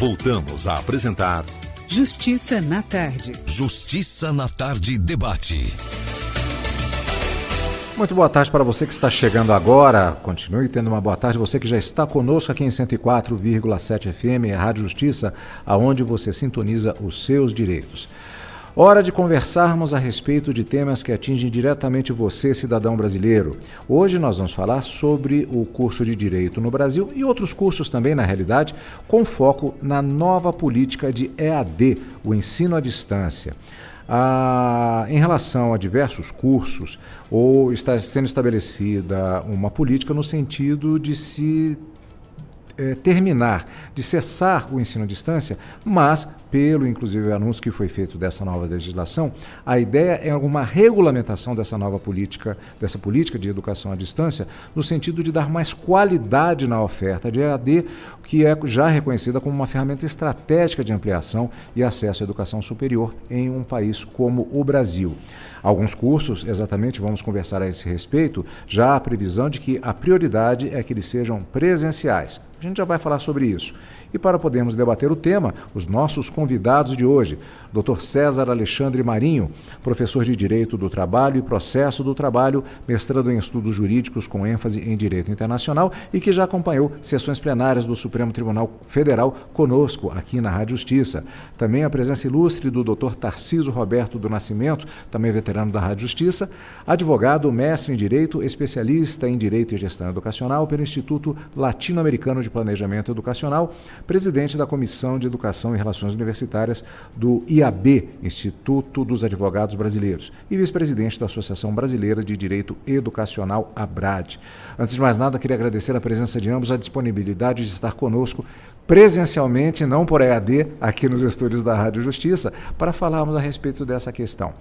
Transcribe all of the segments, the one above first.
Voltamos a apresentar Justiça na Tarde. Justiça na Tarde Debate. Muito boa tarde para você que está chegando agora. Continue tendo uma boa tarde. Você que já está conosco aqui em 104,7 FM, a Rádio Justiça, aonde você sintoniza os seus direitos. Hora de conversarmos a respeito de temas que atingem diretamente você, cidadão brasileiro. Hoje nós vamos falar sobre o curso de Direito no Brasil e outros cursos também, na realidade, com foco na nova política de EAD, o ensino à distância. Em relação a diversos cursos, ou está sendo estabelecida uma política no sentido de se terminar, de cessar o ensino à distância, mas, pelo inclusive anúncio que foi feito dessa nova legislação, a ideia é alguma regulamentação dessa nova política, dessa política de educação à distância, no sentido de dar mais qualidade na oferta de EAD, que é já reconhecida como uma ferramenta estratégica de ampliação e acesso à educação superior em um país como o Brasil. Alguns cursos, exatamente, vamos conversar a esse respeito, já há previsão de que a prioridade é que eles sejam presenciais. A gente já vai falar sobre isso. E para podermos debater o tema, os nossos convidados de hoje, Dr. César Alexandre Marinho, professor de Direito do Trabalho e Processo do Trabalho, mestrando em Estudos Jurídicos com ênfase em Direito Internacional e que já acompanhou sessões plenárias do Supremo Tribunal Federal conosco aqui na Rádio Justiça. Também a presença ilustre do Dr. Tarcísio Roberto do Nascimento, também veterano da Rádio Justiça, advogado, mestre em Direito, especialista em Direito e Gestão Educacional pelo Instituto Latino-Americano de Planejamento Educacional, presidente da Comissão de Educação e Relações Universitárias do IAB, Instituto dos Advogados Brasileiros, e vice-presidente da Associação Brasileira de Direito Educacional, ABRAD. Antes de mais nada, queria agradecer a presença de ambos, a disponibilidade de estar conosco presencialmente, não por EAD, aqui nos estúdios da Rádio Justiça, para falarmos a respeito dessa questão.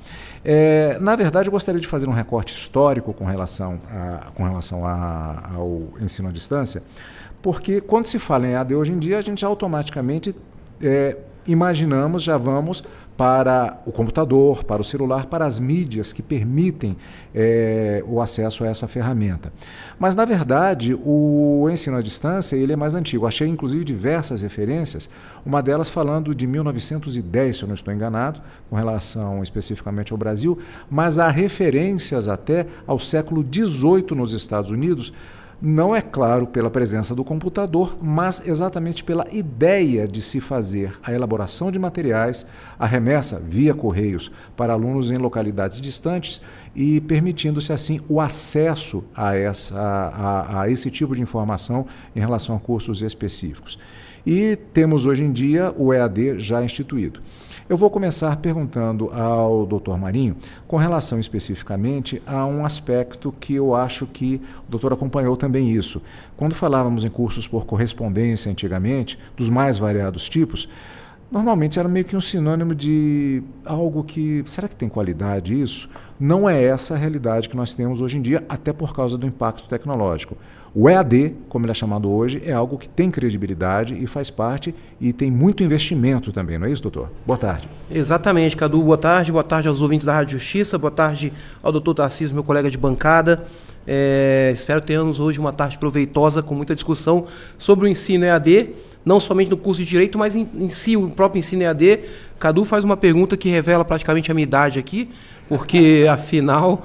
Na verdade, eu gostaria de fazer um recorte histórico com relação ao ensino à distância, porque quando se fala em EAD hoje em dia, a gente já automaticamente imaginamos, já vamos para o computador, para o celular, para as mídias que permitem o acesso a essa ferramenta. Mas, na verdade, o ensino à distância ele é mais antigo. Achei, inclusive, diversas referências, uma delas falando de 1910, se eu não estou enganado, com relação especificamente ao Brasil, mas há referências até ao século XVIII nos Estados Unidos, não é claro pela presença do computador, mas exatamente pela ideia de se fazer a elaboração de materiais, a remessa via correios para alunos em localidades distantes e permitindo-se assim o acesso a esse tipo de informação em relação a cursos específicos. E temos hoje em dia o EAD já instituído. Eu vou começar perguntando ao Dr. Marinho com relação especificamente a um aspecto que eu acho que o doutor acompanhou também isso. Quando falávamos em cursos por correspondência antigamente, dos mais variados tipos, normalmente era meio que um sinônimo de algo que... Será que tem qualidade isso? Não é essa a realidade que nós temos hoje em dia, até por causa do impacto tecnológico. O EAD, como ele é chamado hoje, é algo que tem credibilidade e faz parte e tem muito investimento também, não é isso, doutor? Boa tarde. Exatamente, Cadu. Boa tarde aos ouvintes da Rádio Justiça, boa tarde ao doutor Tarcísio, meu colega de bancada. Espero que tenhamos hoje uma tarde proveitosa com muita discussão sobre o ensino EAD, não somente no curso de Direito, mas em si, o próprio ensino EAD. Cadu faz uma pergunta que revela praticamente a minha idade aqui, porque, afinal,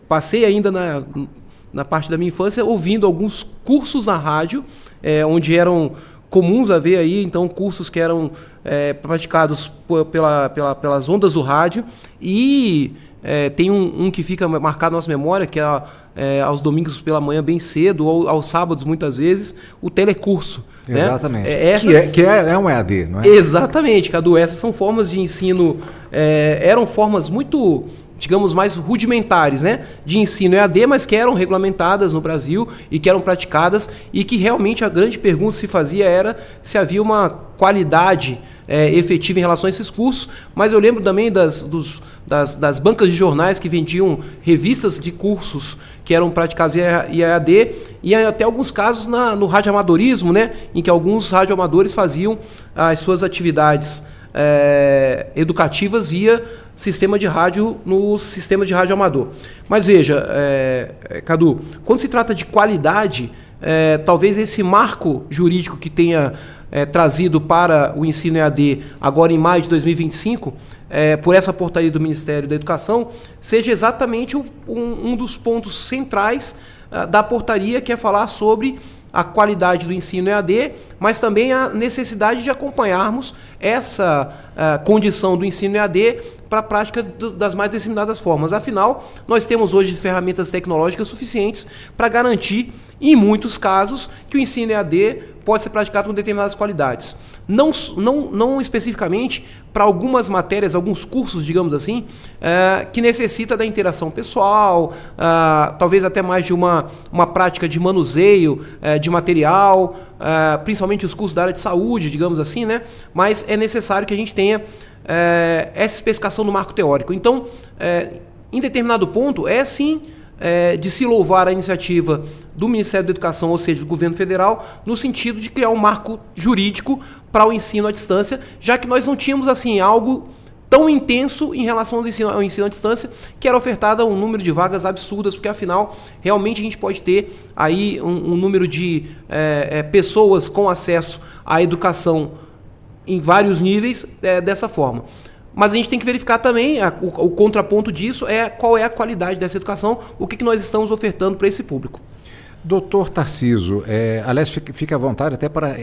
passei ainda na parte da minha infância ouvindo alguns cursos na rádio, onde eram comuns haver aí, então, cursos que eram praticados pelas ondas do rádio, e tem um que fica marcado na nossa memória, que é aos domingos pela manhã bem cedo, ou aos sábados muitas vezes, o telecurso. Exatamente. Né? Que é um EAD, não é? Exatamente, Cadu. Essas são formas de ensino, eram formas muito, digamos, mais rudimentares, né, de ensino EAD, mas que eram regulamentadas no Brasil e que eram praticadas, e que realmente a grande pergunta que se fazia era se havia uma qualidade efetiva em relação a esses cursos. Mas eu lembro também das bancas de jornais que vendiam revistas de cursos que eram praticados em EAD, e até alguns casos no radioamadorismo, né, em que alguns radioamadores faziam as suas atividades educativas via sistema de rádio, no sistema de rádio amador. Mas veja, Cadu, quando se trata de qualidade, talvez esse marco jurídico que tenha trazido para o ensino EAD agora em maio de 2025, por essa portaria do Ministério da Educação, seja exatamente um dos pontos centrais da portaria, que é falar sobre a qualidade do ensino EAD, mas também a necessidade de acompanharmos essa condição do ensino EAD para a prática das mais disseminadas formas. Afinal, nós temos hoje ferramentas tecnológicas suficientes para garantir, em muitos casos, que o ensino EAD pode ser praticado com determinadas qualidades. Não especificamente para algumas matérias, alguns cursos, digamos assim, que necessita da interação pessoal, talvez até mais de uma prática de manuseio de material, principalmente os cursos da área de saúde, digamos assim, né? Mas é necessário que a gente tenha essa especificação no marco teórico. Então, em determinado ponto, sim de se louvar a iniciativa do Ministério da Educação, ou seja, do governo federal, no sentido de criar um marco jurídico para o ensino à distância, já que nós não tínhamos assim algo tão intenso em relação ao ensino à distância, que era ofertada um número de vagas absurdas, porque afinal, realmente a gente pode ter aí um número de pessoas com acesso à educação em vários níveis dessa forma. Mas a gente tem que verificar também, o contraponto disso qual é a qualidade dessa educação, o que nós estamos ofertando para esse público. Doutor Tarcísio, aliás, fique à vontade até para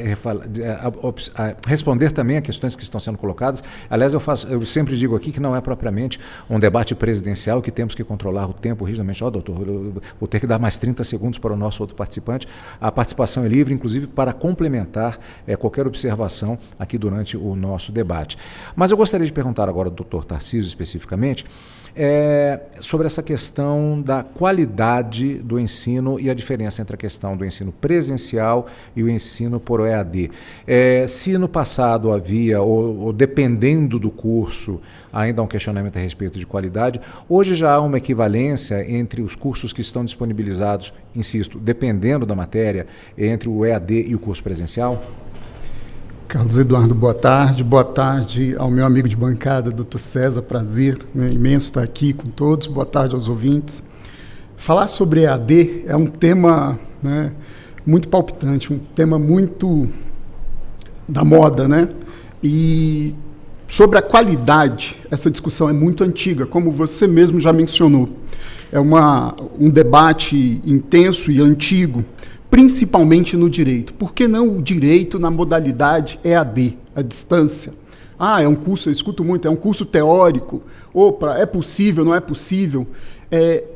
responder também a questões que estão sendo colocadas. Aliás, eu sempre digo aqui que não é propriamente um debate presidencial, que temos que controlar o tempo rigidamente. Doutor, eu vou ter que dar mais 30 segundos para o nosso outro participante. A participação é livre, inclusive para complementar qualquer observação aqui durante o nosso debate. Mas eu gostaria de perguntar agora ao doutor Tarcísio especificamente sobre essa questão da qualidade do ensino e a diferença entre a questão do ensino presencial e o ensino por EAD. Se no passado havia, ou dependendo do curso, ainda há um questionamento a respeito de qualidade, hoje já há uma equivalência entre os cursos que estão disponibilizados, insisto, dependendo da matéria, entre o EAD e o curso presencial? Carlos Eduardo, boa tarde. Boa tarde ao meu amigo de bancada, Dr. César. Prazer imenso estar aqui com todos. Boa tarde aos ouvintes. Falar sobre EAD é um tema muito palpitante, um tema muito da moda, né? E sobre a qualidade, essa discussão é muito antiga, como você mesmo já mencionou. É um debate intenso e antigo, principalmente no direito. Por que não o direito na modalidade EAD, à distância? É um curso, eu escuto muito, é um curso teórico. Opa, é possível, não é possível?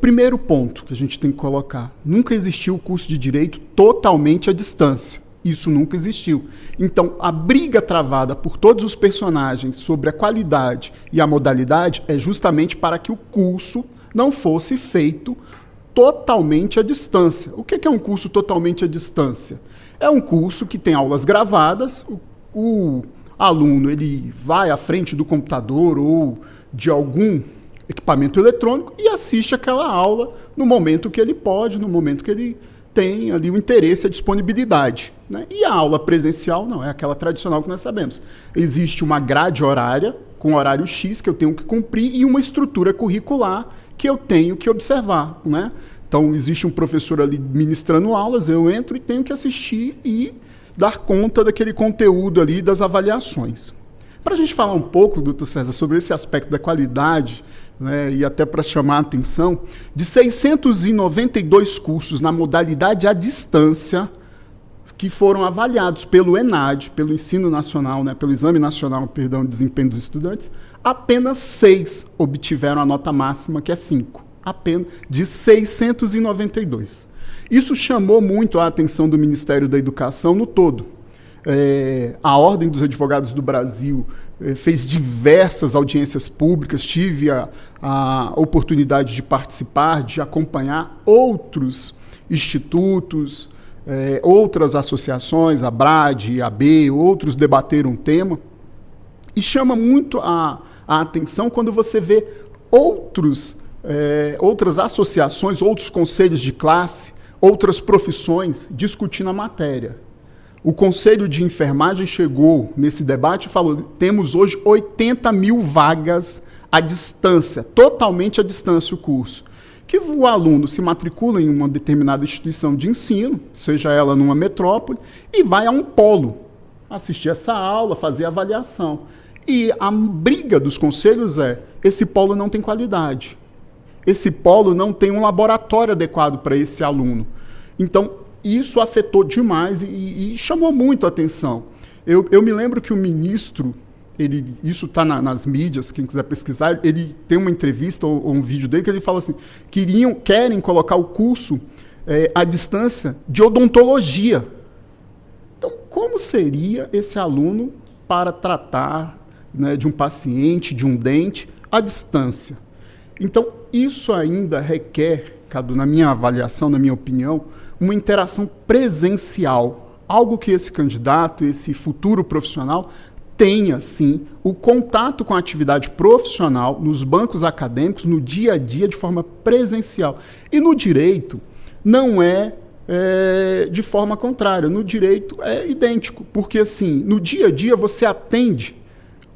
Primeiro ponto que a gente tem que colocar, nunca existiu o curso de direito totalmente à distância. Isso nunca existiu. Então, a briga travada por todos os personagens sobre a qualidade e a modalidade é justamente para que o curso não fosse feito totalmente à distância. O que é um curso totalmente à distância? É um curso que tem aulas gravadas, o aluno ele vai à frente do computador ou de algum equipamento eletrônico e assiste aquela aula no momento que ele pode, no momento que ele tem ali o interesse, a disponibilidade, né? E a aula presencial não, é aquela tradicional que nós sabemos. Existe uma grade horária, com horário X que eu tenho que cumprir e uma estrutura curricular que eu tenho que observar, né? Então, existe um professor ali ministrando aulas, eu entro e tenho que assistir e dar conta daquele conteúdo ali, das avaliações. Para a gente falar um pouco, doutor César, sobre esse aspecto da qualidade, né, e até para chamar a atenção, de 692 cursos na modalidade à distância que foram avaliados pelo ENAD, pelo Ensino Nacional, né, pelo Exame Nacional, de Desempenho dos Estudantes, apenas 6 obtiveram a nota máxima, que é 5. Apenas de 692. Isso chamou muito a atenção do Ministério da Educação no todo. A Ordem dos Advogados do Brasil fez diversas audiências públicas, tive a oportunidade de participar, de acompanhar outros institutos, outras associações, a BRAD, a AB, outros debateram o tema, e chama muito a atenção quando você vê outras associações, outros conselhos de classe, outras profissões discutindo a matéria. O Conselho de Enfermagem chegou nesse debate e falou: temos hoje 80 mil vagas à distância, totalmente à distância o curso. que o aluno se matricula em uma determinada instituição de ensino, seja ela numa metrópole, e vai a um polo assistir essa aula, fazer a avaliação. E a briga dos conselhos é: esse polo não tem qualidade. Esse polo não tem um laboratório adequado para esse aluno. Então, isso afetou demais e chamou muito a atenção. Eu me lembro que o ministro, isso está nas mídias, quem quiser pesquisar, ele tem uma entrevista ou um vídeo dele que ele fala assim, querem colocar o curso à distância de odontologia. Então, como seria esse aluno para tratar, né, de um paciente, de um dente, à distância? Então, isso ainda requer, Cadu, na minha avaliação, na minha opinião, uma interação presencial, algo que esse candidato, esse futuro profissional, tenha, sim, o contato com a atividade profissional nos bancos acadêmicos, no dia a dia, de forma presencial. E no direito, não é de forma contrária. No direito é idêntico, porque, assim, no dia a dia você atende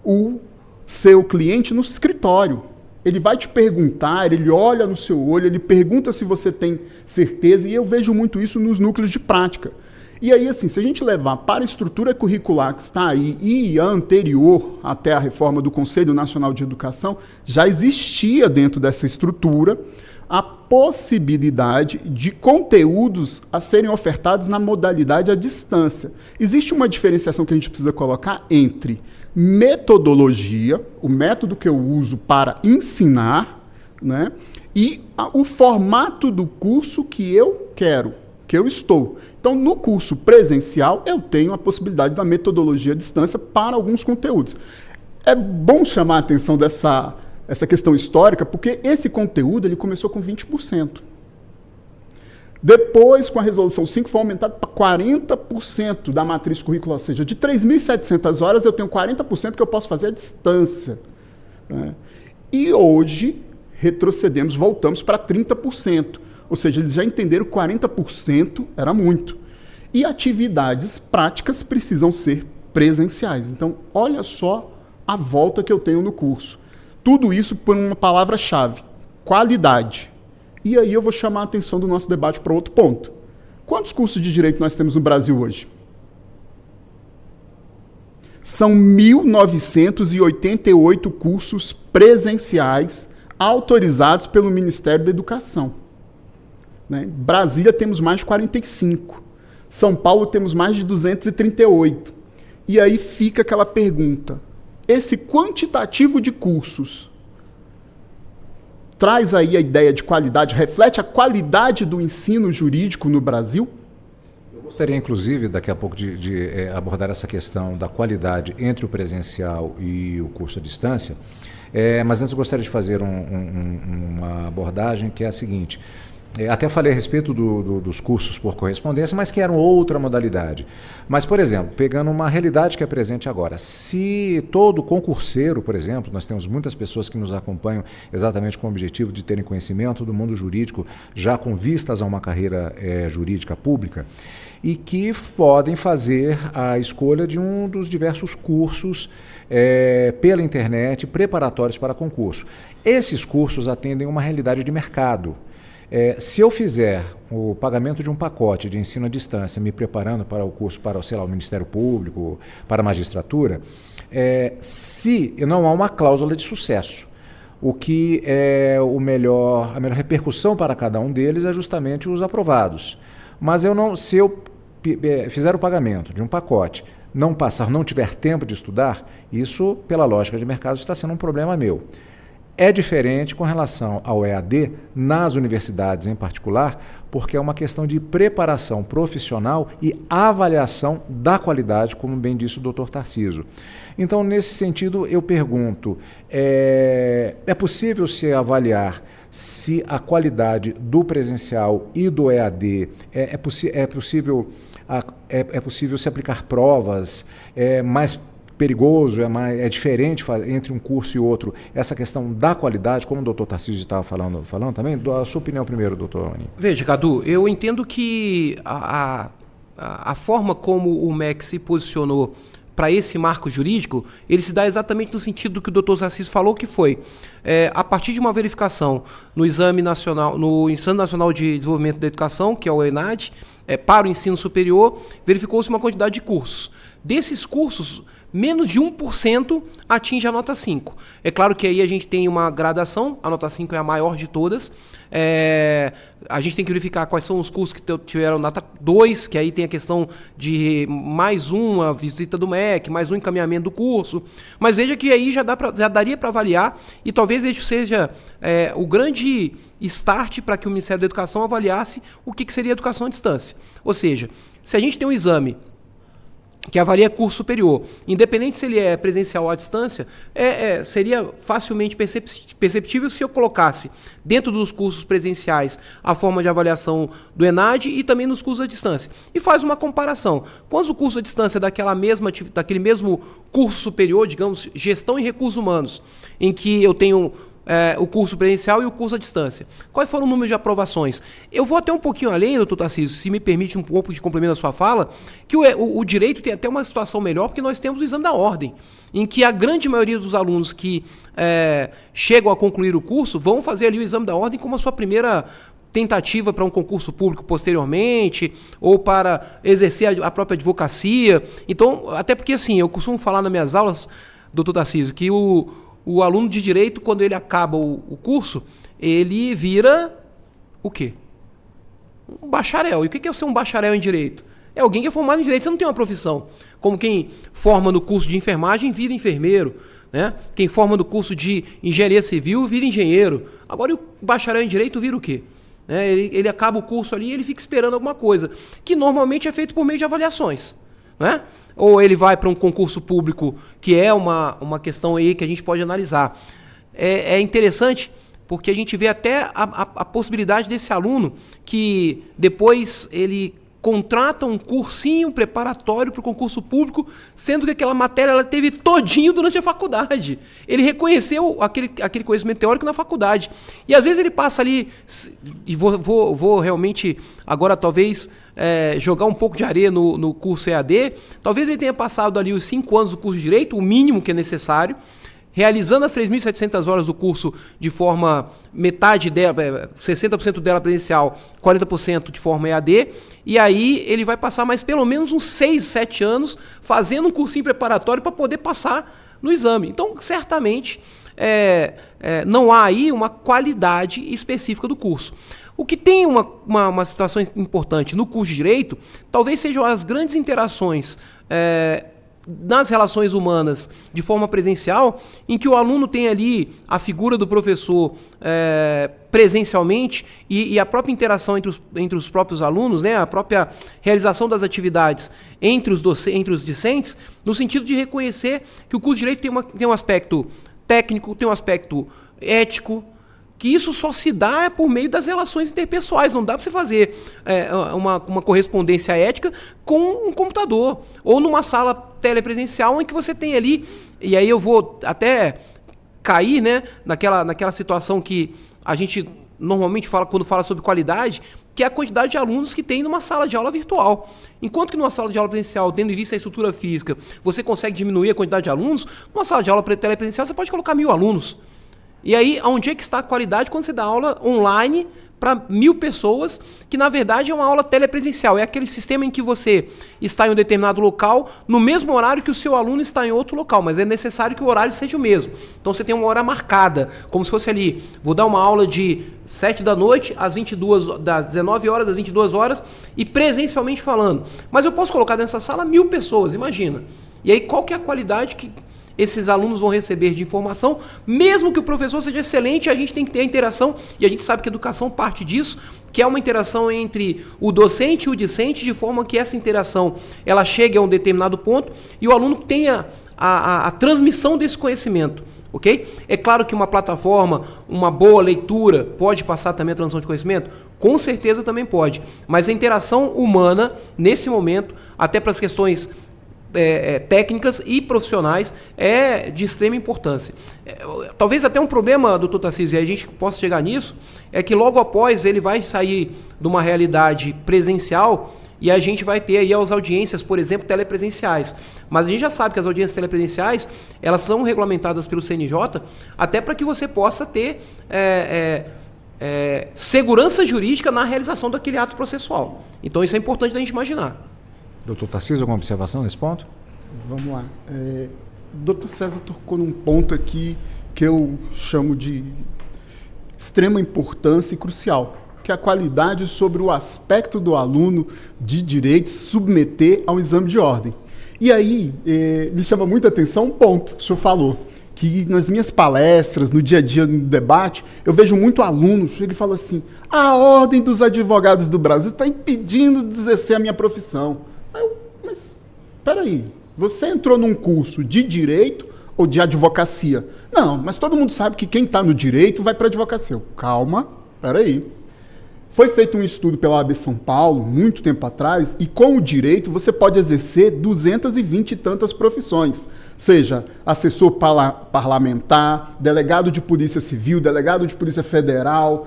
o seu cliente no escritório. Ele vai te perguntar, ele olha no seu olho, ele pergunta se você tem certeza, e eu vejo muito isso nos núcleos de prática. E aí, assim, se a gente levar para a estrutura curricular que está aí e a anterior até a reforma do Conselho Nacional de Educação, já existia dentro dessa estrutura a possibilidade de conteúdos a serem ofertados na modalidade à distância. Existe uma diferenciação que a gente precisa colocar entre metodologia, o método que eu uso para ensinar, né, e o formato do curso que eu quero, que eu estou. Então, no curso presencial, eu tenho a possibilidade da metodologia à distância para alguns conteúdos. É bom chamar a atenção essa questão histórica, porque esse conteúdo ele começou com 20%. Depois, com a Resolução 5, foi aumentado para 40% da matriz curricular, ou seja, de 3.700 horas eu tenho 40% que eu posso fazer à distância, né? E hoje, retrocedemos, voltamos para 30%, ou seja, eles já entenderam que 40% era muito. E atividades práticas precisam ser presenciais. Então, olha só a volta que eu tenho no curso. Tudo isso por uma palavra-chave: qualidade. E aí eu vou chamar a atenção do nosso debate para outro ponto. Quantos cursos de direito nós temos no Brasil hoje? São 1.988 cursos presenciais autorizados pelo Ministério da Educação. Né? Em Brasília temos mais de 45. São Paulo temos mais de 238. E aí fica aquela pergunta: esse quantitativo de cursos traz aí a ideia de qualidade, reflete a qualidade do ensino jurídico no Brasil? Eu gostaria, inclusive, daqui a pouco de abordar essa questão da qualidade entre o presencial e o curso à distância, mas antes eu gostaria de fazer uma abordagem que é a seguinte. Até falei a respeito dos cursos por correspondência, mas que eram outra modalidade. Mas, por exemplo, pegando uma realidade que é presente agora, se todo concurseiro, por exemplo, nós temos muitas pessoas que nos acompanham exatamente com o objetivo de terem conhecimento do mundo jurídico, já com vistas a uma carreira jurídica pública, e que podem fazer a escolha de um dos diversos cursos pela internet, preparatórios para concurso. Esses cursos atendem uma realidade de mercado. Se eu fizer o pagamento de um pacote de ensino à distância, me preparando para o curso para, sei lá, o Ministério Público, para a magistratura, se não há uma cláusula de sucesso, o que é a melhor repercussão para cada um deles é justamente os aprovados. Mas se eu fizer o pagamento de um pacote, não passar, não tiver tempo de estudar, isso, pela lógica de mercado, está sendo um problema meu. É diferente com relação ao EAD nas universidades em particular, porque é uma questão de preparação profissional e avaliação da qualidade, como bem disse o Dr. Tarcísio. Então, nesse sentido, eu pergunto, é possível se avaliar se a qualidade do presencial e do EAD é possível se aplicar provas, mais perigoso, é diferente entre um curso e outro, essa questão da qualidade, como o doutor Tarcísio estava falando também? A sua opinião primeiro, doutor Aninho. Veja, Cadu, eu entendo que a forma como o MEC se posicionou para esse marco jurídico, ele se dá exatamente no sentido do que o doutor Sarcísio falou, que foi, a partir de uma verificação no Exame Nacional, no Ensino Nacional de Desenvolvimento da Educação, que é o ENAD, para o ensino superior, verificou-se uma quantidade de cursos. Desses cursos, menos de 1% atinge a nota 5. É claro que aí a gente tem uma gradação, a nota 5 é a maior de todas. A gente tem que verificar quais são os cursos que tiveram nota 2, que aí tem a questão de mais uma visita do MEC, mais um encaminhamento do curso. Mas veja que aí já daria para avaliar, e talvez isso seja o grande start para que o Ministério da Educação avaliasse o que seria educação à distância. Ou seja, se a gente tem um exame que avalia curso superior, independente se ele é presencial ou à distância, seria facilmente perceptível se eu colocasse dentro dos cursos presenciais a forma de avaliação do ENAD e também nos cursos à distância. E faz uma comparação. Quando o curso à distância daquele mesmo curso superior, digamos, gestão em recursos humanos, em que eu tenho o curso presencial e o curso à distância. Quais foram o número de aprovações? Eu vou até um pouquinho além, doutor Tarcísio, se me permite um pouco de complemento da sua fala, que o direito tem até uma situação melhor, porque nós temos o exame da ordem, em que a grande maioria dos alunos que chegam a concluir o curso vão fazer ali o exame da ordem como a sua primeira tentativa para um concurso público posteriormente, ou para exercer a própria advocacia. Então, até porque assim, eu costumo falar nas minhas aulas, doutor Tarcísio, que o aluno de direito, quando ele acaba o curso, ele vira o quê? Um bacharel. E o que é ser um bacharel em direito? É alguém que é formado em direito, você não tem uma profissão. Como quem forma no curso de enfermagem vira enfermeiro, né? Quem forma no curso de engenharia civil vira engenheiro. Agora o bacharel em direito vira o quê? Ele acaba o curso ali e ele fica esperando alguma coisa, que normalmente é feito por meio de avaliações. Né? Ou ele vai para um concurso público, que é uma questão aí que a gente pode analisar. É interessante porque a gente vê até a possibilidade desse aluno que depois ele contrata um cursinho preparatório para o concurso público, sendo que aquela matéria ela teve todinho durante a faculdade. Ele reconheceu aquele conhecimento teórico na faculdade. E às vezes ele passa ali, e vou realmente agora talvez jogar um pouco de areia no curso EAD, talvez ele tenha passado ali os 5 anos do curso de Direito, o mínimo que é necessário, realizando as 3.700 horas do curso de forma, metade dela, 60% dela presencial, 40% de forma EAD, e aí ele vai passar mais pelo menos uns 6, 7 anos fazendo um cursinho preparatório para poder passar no exame. Então, certamente, não há aí uma qualidade específica do curso. O que tem uma situação importante no curso de Direito, talvez sejam as grandes interações nas relações humanas de forma presencial, em que o aluno tem ali a figura do professor presencialmente e a própria interação entre os próprios alunos, né, a própria realização das atividades entre os discentes, no sentido de reconhecer que o curso de Direito tem um aspecto técnico, tem um aspecto ético, que isso só se dá por meio das relações interpessoais. Não dá para você fazer uma correspondência ética com um computador ou numa sala telepresencial em que você tem ali, e aí eu vou até cair, né, naquela situação que a gente normalmente fala quando fala sobre qualidade, que é a quantidade de alunos que tem numa sala de aula virtual. Enquanto que numa sala de aula presencial, tendo em vista a estrutura física, você consegue diminuir a quantidade de alunos, numa sala de aula telepresencial você pode colocar 1.000 alunos. E aí, onde é que está a qualidade quando você dá aula online para 1.000 pessoas, que na verdade é uma aula telepresencial? É aquele sistema em que você está em um determinado local, no mesmo horário que o seu aluno está em outro local, mas é necessário que o horário seja o mesmo. Então você tem uma hora marcada, como se fosse ali, vou dar uma aula de 7 da noite às 19 horas às 22 horas, e presencialmente falando. Mas eu posso colocar nessa sala 1.000 pessoas, imagina. E aí qual que é a qualidade que esses alunos vão receber de informação? Mesmo que o professor seja excelente, a gente tem que ter a interação, e a gente sabe que a educação parte disso, que é uma interação entre o docente e o discente, de forma que essa interação ela chegue a um determinado ponto e o aluno tenha a transmissão desse conhecimento. Okay? É claro que uma plataforma, uma boa leitura, pode passar também a transmissão de conhecimento? Com certeza também pode. Mas a interação humana, nesse momento, até para as questões técnicas e profissionais, é de extrema importância. Talvez até um problema, doutor Tarcísio, e a gente possa chegar nisso, é que logo após ele vai sair de uma realidade presencial e a gente vai ter aí as audiências, por exemplo, telepresenciais. Mas a gente já sabe que as audiências telepresenciais, elas são regulamentadas pelo CNJ, até para que você possa ter segurança jurídica na realização daquele ato processual. Então isso é importante da gente imaginar. Doutor Tarcísio, alguma observação nesse ponto? Vamos lá. Dr. César tocou num ponto aqui que eu chamo de extrema importância e crucial, que é a qualidade sobre o aspecto do aluno de direito submeter ao exame de ordem. E aí, me chama muita atenção um ponto que o senhor falou, que nas minhas palestras, no dia a dia, no debate, eu vejo muito aluno chega e fala assim: a Ordem dos Advogados do Brasil está impedindo de exercer a minha profissão. Mas, peraí, você entrou num curso de direito ou de advocacia? Não, mas todo mundo sabe que quem está no direito vai para a advocacia. Calma, peraí. Foi feito um estudo pela OAB São Paulo, muito tempo atrás, e com o direito você pode exercer 220 e tantas profissões. Seja assessor parlamentar, delegado de polícia civil, delegado de polícia federal,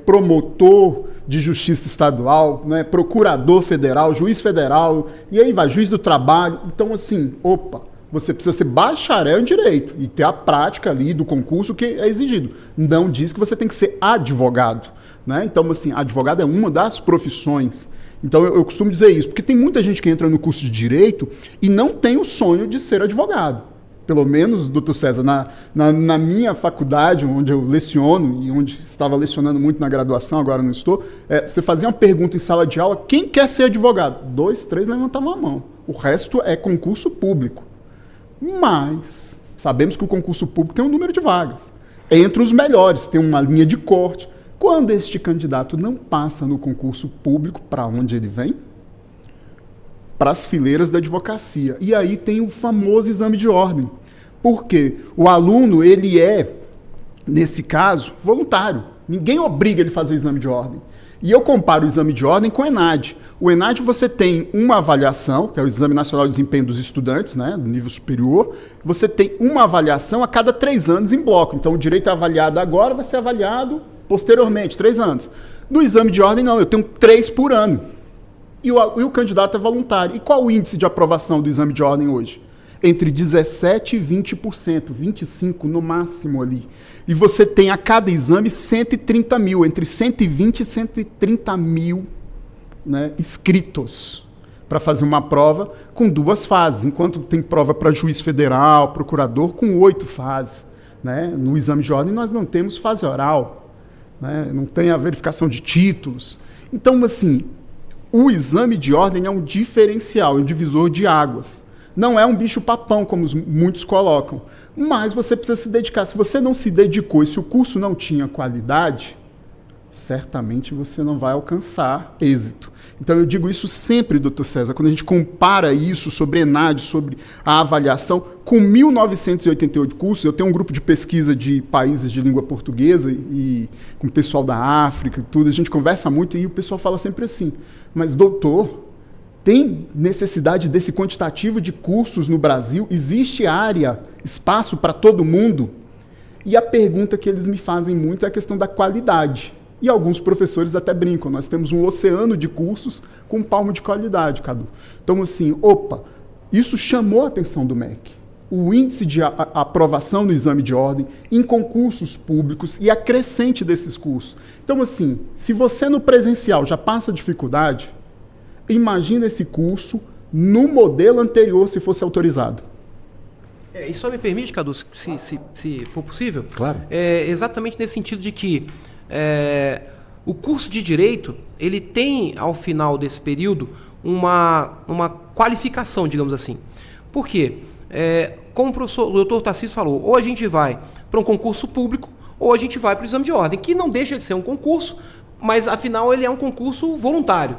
promotor de justiça estadual, né, procurador federal, juiz federal, e aí vai, juiz do trabalho. Então, assim, você precisa ser bacharel em direito e ter a prática ali do concurso que é exigido. Não diz que você tem que ser advogado, né? Então, assim, advogado é uma das profissões. Então, eu costumo dizer isso, porque tem muita gente que entra no curso de direito e não tem o sonho de ser advogado. Pelo menos, doutor César, na minha faculdade, onde eu leciono e onde estava lecionando muito na graduação, agora não estou, você fazia uma pergunta em sala de aula: quem quer ser advogado? 2, 3 levantavam a mão. O resto é concurso público. Mas sabemos que o concurso público tem um número de vagas. Entre os melhores, tem uma linha de corte. Quando este candidato não passa no concurso público, para onde ele vem? Para as fileiras da advocacia. E aí tem o famoso exame de ordem. Por quê? O aluno, ele é, nesse caso, voluntário. Ninguém obriga ele a fazer o exame de ordem. E eu comparo o exame de ordem com o ENAD. O ENAD você tem uma avaliação, que é o Exame Nacional de Desempenho dos Estudantes, né, do nível superior. Você tem uma avaliação a cada 3 anos em bloco. Então o direito é avaliado agora, vai ser avaliado posteriormente, 3 anos. No exame de ordem, não, eu tenho 3 por ano. E o candidato é voluntário. E qual o índice de aprovação do exame de ordem hoje? Entre 17% e 20%, 25% no máximo ali. E você tem a cada exame 130 mil, entre 120 e 130 mil, né, inscritos para fazer uma prova com 2 fases, enquanto tem prova para juiz federal, procurador, com 8 fases. Né? No exame de ordem nós não temos fase oral, né? Não tem a verificação de títulos. Então, assim, o exame de ordem é um diferencial, é um divisor de águas. Não é um bicho-papão, como muitos colocam, mas você precisa se dedicar. Se você não se dedicou e se o curso não tinha qualidade, certamente você não vai alcançar êxito. Então eu digo isso sempre, doutor César, quando a gente compara isso sobre ENAD, sobre a avaliação, com 1.988 cursos. Eu tenho um grupo de pesquisa de países de língua portuguesa e com o pessoal da África e tudo, a gente conversa muito e o pessoal fala sempre assim: mas doutor, tem necessidade desse quantitativo de cursos no Brasil? Existe área, espaço para todo mundo? E a pergunta que eles me fazem muito é a questão da qualidade. E alguns professores até brincam: nós temos um oceano de cursos com um palmo de qualidade, Cadu. Então, assim, isso chamou a atenção do MEC. O índice de aprovação no exame de ordem em concursos públicos e a crescente desses cursos. Então, assim, se você no presencial já passa dificuldade, imagina esse curso no modelo anterior, se fosse autorizado. E só me permite, Cadu, se for possível? Claro. Exatamente nesse sentido de que o curso de Direito, ele tem, ao final desse período, uma qualificação, digamos assim. Por quê? Como o doutor Tarcísio falou, ou a gente vai para um concurso público, ou a gente vai para o exame de ordem, que não deixa de ser um concurso, mas, afinal, ele é um concurso voluntário.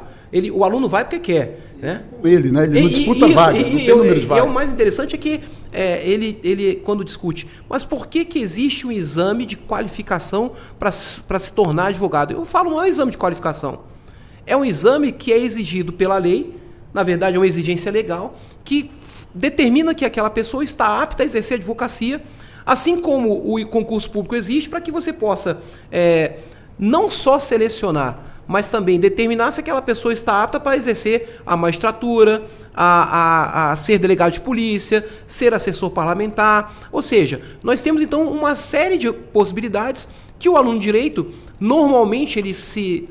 O aluno vai porque quer. Né? Ele não disputa vaga, não tem número de vaga. E o mais interessante é que ele, quando discute, mas por que existe um exame de qualificação para se tornar advogado? Eu falo, não é um exame de qualificação. É um exame que é exigido pela lei, na verdade é uma exigência legal, que determina que aquela pessoa está apta a exercer a advocacia, assim como o concurso público existe, para que você possa não só selecionar, mas também determinar se aquela pessoa está apta para exercer a magistratura, a ser delegado de polícia, ser assessor parlamentar. Ou seja, nós temos então uma série de possibilidades que o aluno de direito, normalmente ele se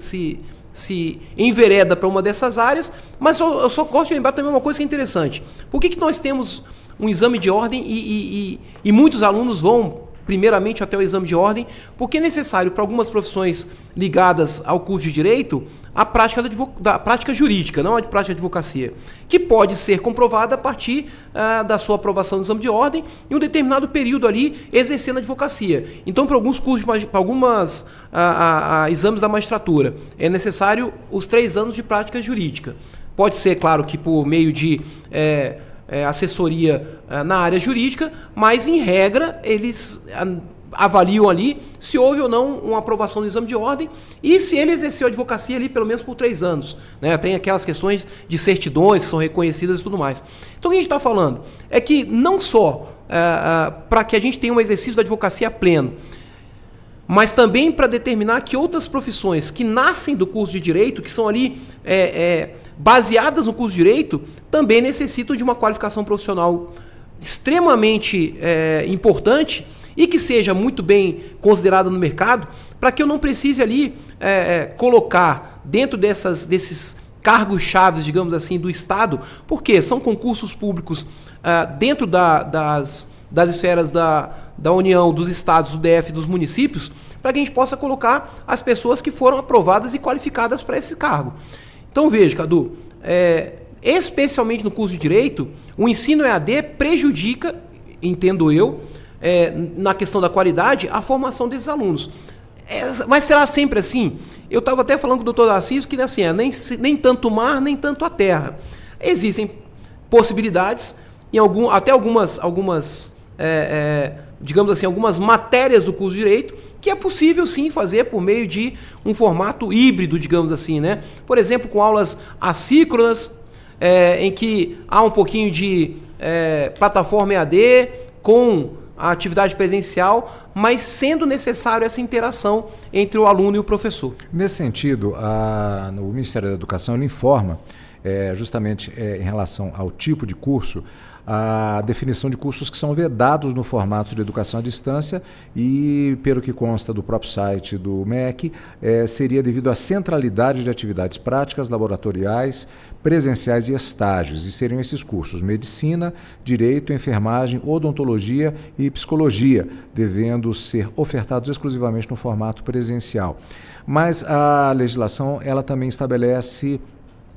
envereda para uma dessas áreas, mas eu só gosto de lembrar também uma coisa que é interessante. Por que nós temos um exame de ordem e muitos alunos vão primeiramente até o exame de ordem? Porque é necessário para algumas profissões ligadas ao curso de Direito a prática da prática jurídica, não a de prática de advocacia, que pode ser comprovada a partir da sua aprovação no exame de ordem em um determinado período ali exercendo a advocacia. Então, para alguns cursos, para algumas exames da magistratura, é necessário os 3 anos de prática jurídica. Pode ser, claro, que por meio de assessoria na área jurídica, mas em regra eles avaliam ali se houve ou não uma aprovação do exame de ordem e se ele exerceu a advocacia ali pelo menos por 3 anos. Né? Tem aquelas questões de certidões que são reconhecidas e tudo mais. Então o que a gente está falando é que não só para que a gente tenha um exercício da advocacia pleno, mas também para determinar que outras profissões que nascem do curso de Direito, que são ali baseadas no curso de Direito, também necessitam de uma qualificação profissional extremamente importante e que seja muito bem considerada no mercado, para que eu não precise ali colocar dentro desses cargos-chaves, digamos assim, do Estado, porque são concursos públicos dentro das esferas da União, dos estados, do DF, dos municípios, para que a gente possa colocar as pessoas que foram aprovadas e qualificadas para esse cargo. Então veja, Cadu, especialmente no curso de Direito, o ensino EAD prejudica, entendo eu, na questão da qualidade, a formação desses alunos. Mas será sempre assim? Eu estava até falando com o doutor Assis que assim, nem tanto o mar, nem tanto a terra. Existem possibilidades, até algumas digamos assim, algumas matérias do curso de Direito, que é possível sim fazer por meio de um formato híbrido, digamos assim, né? Por exemplo, com aulas assíncronas, em que há um pouquinho de plataforma EAD, com a atividade presencial, mas sendo necessário essa interação entre o aluno e o professor. Nesse sentido, o Ministério da Educação ele informa, justamente em relação ao tipo de curso, a definição de cursos que são vedados no formato de educação à distância e, pelo que consta do próprio site do MEC, seria devido à centralidade de atividades práticas, laboratoriais, presenciais e estágios, e seriam esses cursos: medicina, direito, enfermagem, odontologia e psicologia, devendo ser ofertados exclusivamente no formato presencial. Mas a legislação ela também estabelece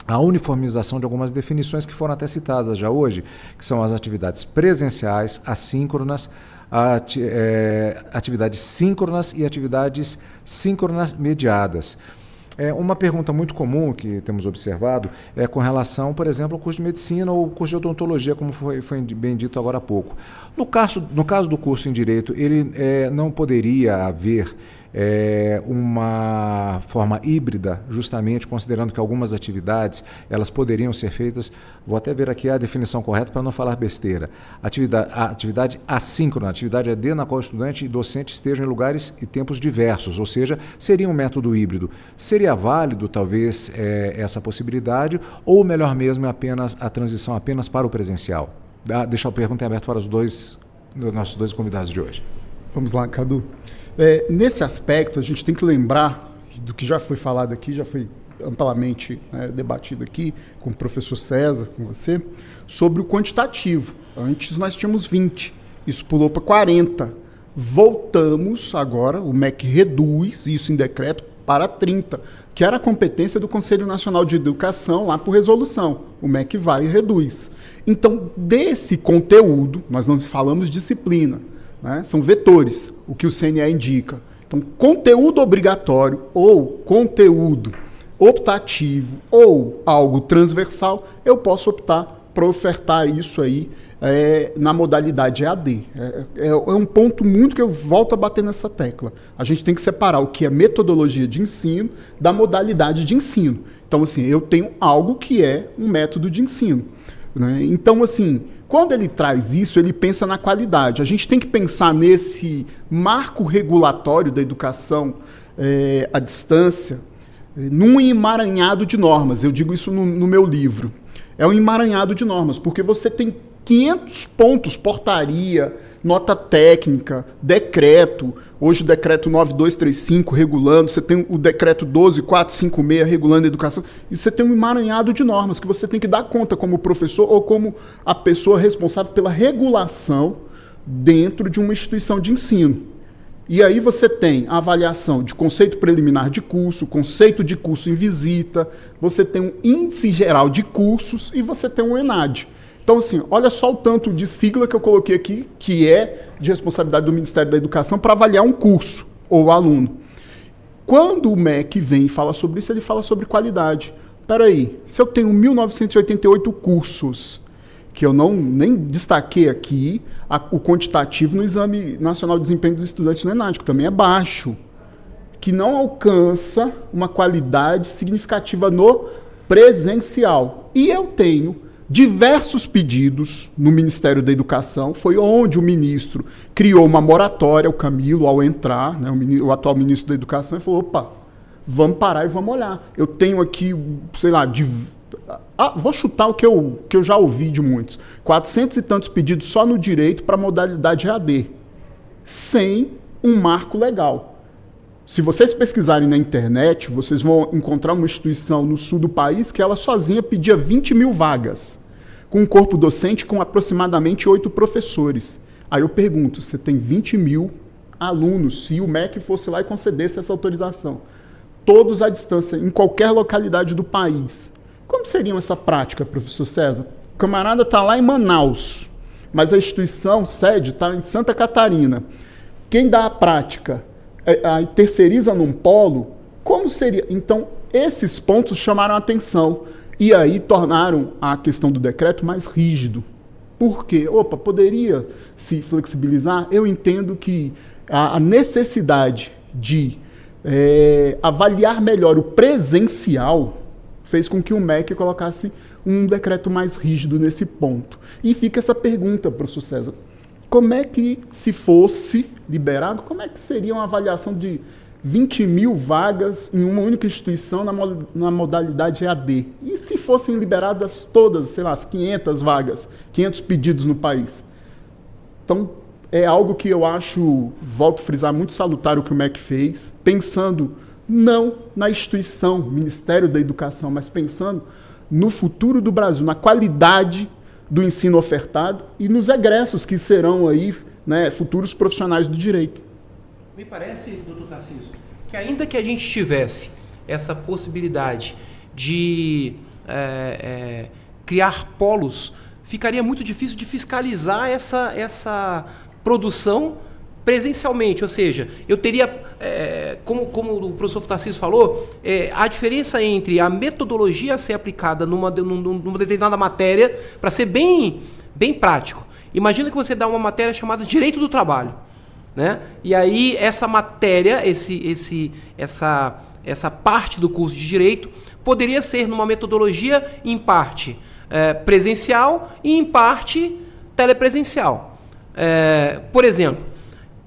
a uniformização de algumas definições que foram até citadas já hoje, que são as atividades presenciais, assíncronas, atividades síncronas e atividades síncronas mediadas. Uma pergunta muito comum que temos observado é com relação, por exemplo, ao curso de medicina ou curso de odontologia, como foi bem dito agora há pouco. No caso do curso em Direito, ele não poderia haver uma forma híbrida, justamente considerando que algumas atividades elas poderiam ser feitas, vou até ver aqui a definição correta para não falar besteira, a atividade assíncrona, a atividade EAD na qual o estudante e docente estejam em lugares e tempos diversos, ou seja, seria um método híbrido. Seria válido, talvez, essa possibilidade, ou melhor mesmo é apenas a transição apenas para o presencial? Deixa a pergunta em aberto para os nossos dois convidados de hoje. Vamos lá, Cadu. Nesse aspecto, a gente tem que lembrar do que já foi falado aqui, já foi amplamente debatido aqui com o professor César, com você, sobre o quantitativo. Antes nós tínhamos 20, isso pulou para 40. Voltamos agora, o MEC reduz isso em decreto para 30, que era a competência do Conselho Nacional de Educação lá por resolução. O MEC vai e reduz. Então, desse conteúdo, nós não falamos disciplina, né? São vetores, o que o CNE indica. Então, conteúdo obrigatório ou conteúdo optativo ou algo transversal, eu posso optar para ofertar isso aí na modalidade EAD. É um ponto muito que eu volto a bater nessa tecla. A gente tem que separar o que é metodologia de ensino da modalidade de ensino. Então, assim, eu tenho algo que é um método de ensino, né? Então, assim, quando ele traz isso, ele pensa na qualidade. A gente tem que pensar nesse marco regulatório da educação à distância, num emaranhado de normas. Eu digo isso no meu livro. É um emaranhado de normas, porque você tem 500 pontos, portaria, nota técnica, decreto. Hoje o decreto 9235 regulando, você tem o decreto 12456 regulando a educação. E você tem um emaranhado de normas que você tem que dar conta como professor ou como a pessoa responsável pela regulação dentro de uma instituição de ensino. E aí você tem a avaliação de conceito preliminar de curso, conceito de curso em visita, você tem um índice geral de cursos e você tem um ENAD. Então, assim, olha só o tanto de sigla que eu coloquei aqui, que é de responsabilidade do Ministério da Educação para avaliar um curso ou aluno. Quando o MEC vem e fala sobre isso, ele fala sobre qualidade. Espera aí, se eu tenho 1.988 cursos, que eu nem destaquei aqui, o quantitativo no Exame Nacional de Desempenho dos Estudantes no ENAD, que também é baixo, que não alcança uma qualidade significativa no presencial. E eu tenho diversos pedidos no Ministério da Educação, foi onde o ministro criou uma moratória, o Camilo, ao entrar, né, o atual ministro da Educação, e falou, opa, vamos parar e vamos olhar. Eu tenho aqui, sei lá, vou chutar o que eu já ouvi de muitos. 400 e tantos pedidos só no direito para a modalidade EAD, sem um marco legal. Se vocês pesquisarem na internet, vocês vão encontrar uma instituição no sul do país que ela sozinha pedia 20 mil vagas, com um corpo docente com aproximadamente 8 professores. Aí eu pergunto, você tem 20 mil alunos, se o MEC fosse lá e concedesse essa autorização, todos à distância, em qualquer localidade do país. Como seria essa prática, professor César? O camarada está lá em Manaus, mas a instituição sede está em Santa Catarina. Quem dá a prática aí terceiriza num polo, como seria? Então, esses pontos chamaram a atenção e aí tornaram a questão do decreto mais rígido. Por quê? Opa, poderia se flexibilizar? Eu entendo que a necessidade de avaliar melhor o presencial fez com que o MEC colocasse um decreto mais rígido nesse ponto. E fica essa pergunta, professor César. Como é que, se fosse liberado, como é que seria uma avaliação de 20 mil vagas em uma única instituição na modalidade EAD? E se fossem liberadas todas, sei lá, as 500 vagas, 500 pedidos no país? Então, é algo que eu acho, volto a frisar, muito salutar o que o MEC fez, pensando não na instituição, Ministério da Educação, mas pensando no futuro do Brasil, na qualidade do ensino ofertado e nos egressos que serão aí, né, futuros profissionais do direito. Me parece, doutor Tarcísio, que ainda que a gente tivesse essa possibilidade de criar polos, ficaria muito difícil de fiscalizar essa produção presencialmente, ou seja, eu teria, como o professor Tarcísio falou, a diferença entre a metodologia a ser aplicada numa determinada matéria, para ser bem prático. Imagina que você dá uma matéria chamada Direito do Trabalho, né? E aí essa matéria, essa parte do curso de Direito, poderia ser numa metodologia em parte presencial e em parte telepresencial. Por exemplo,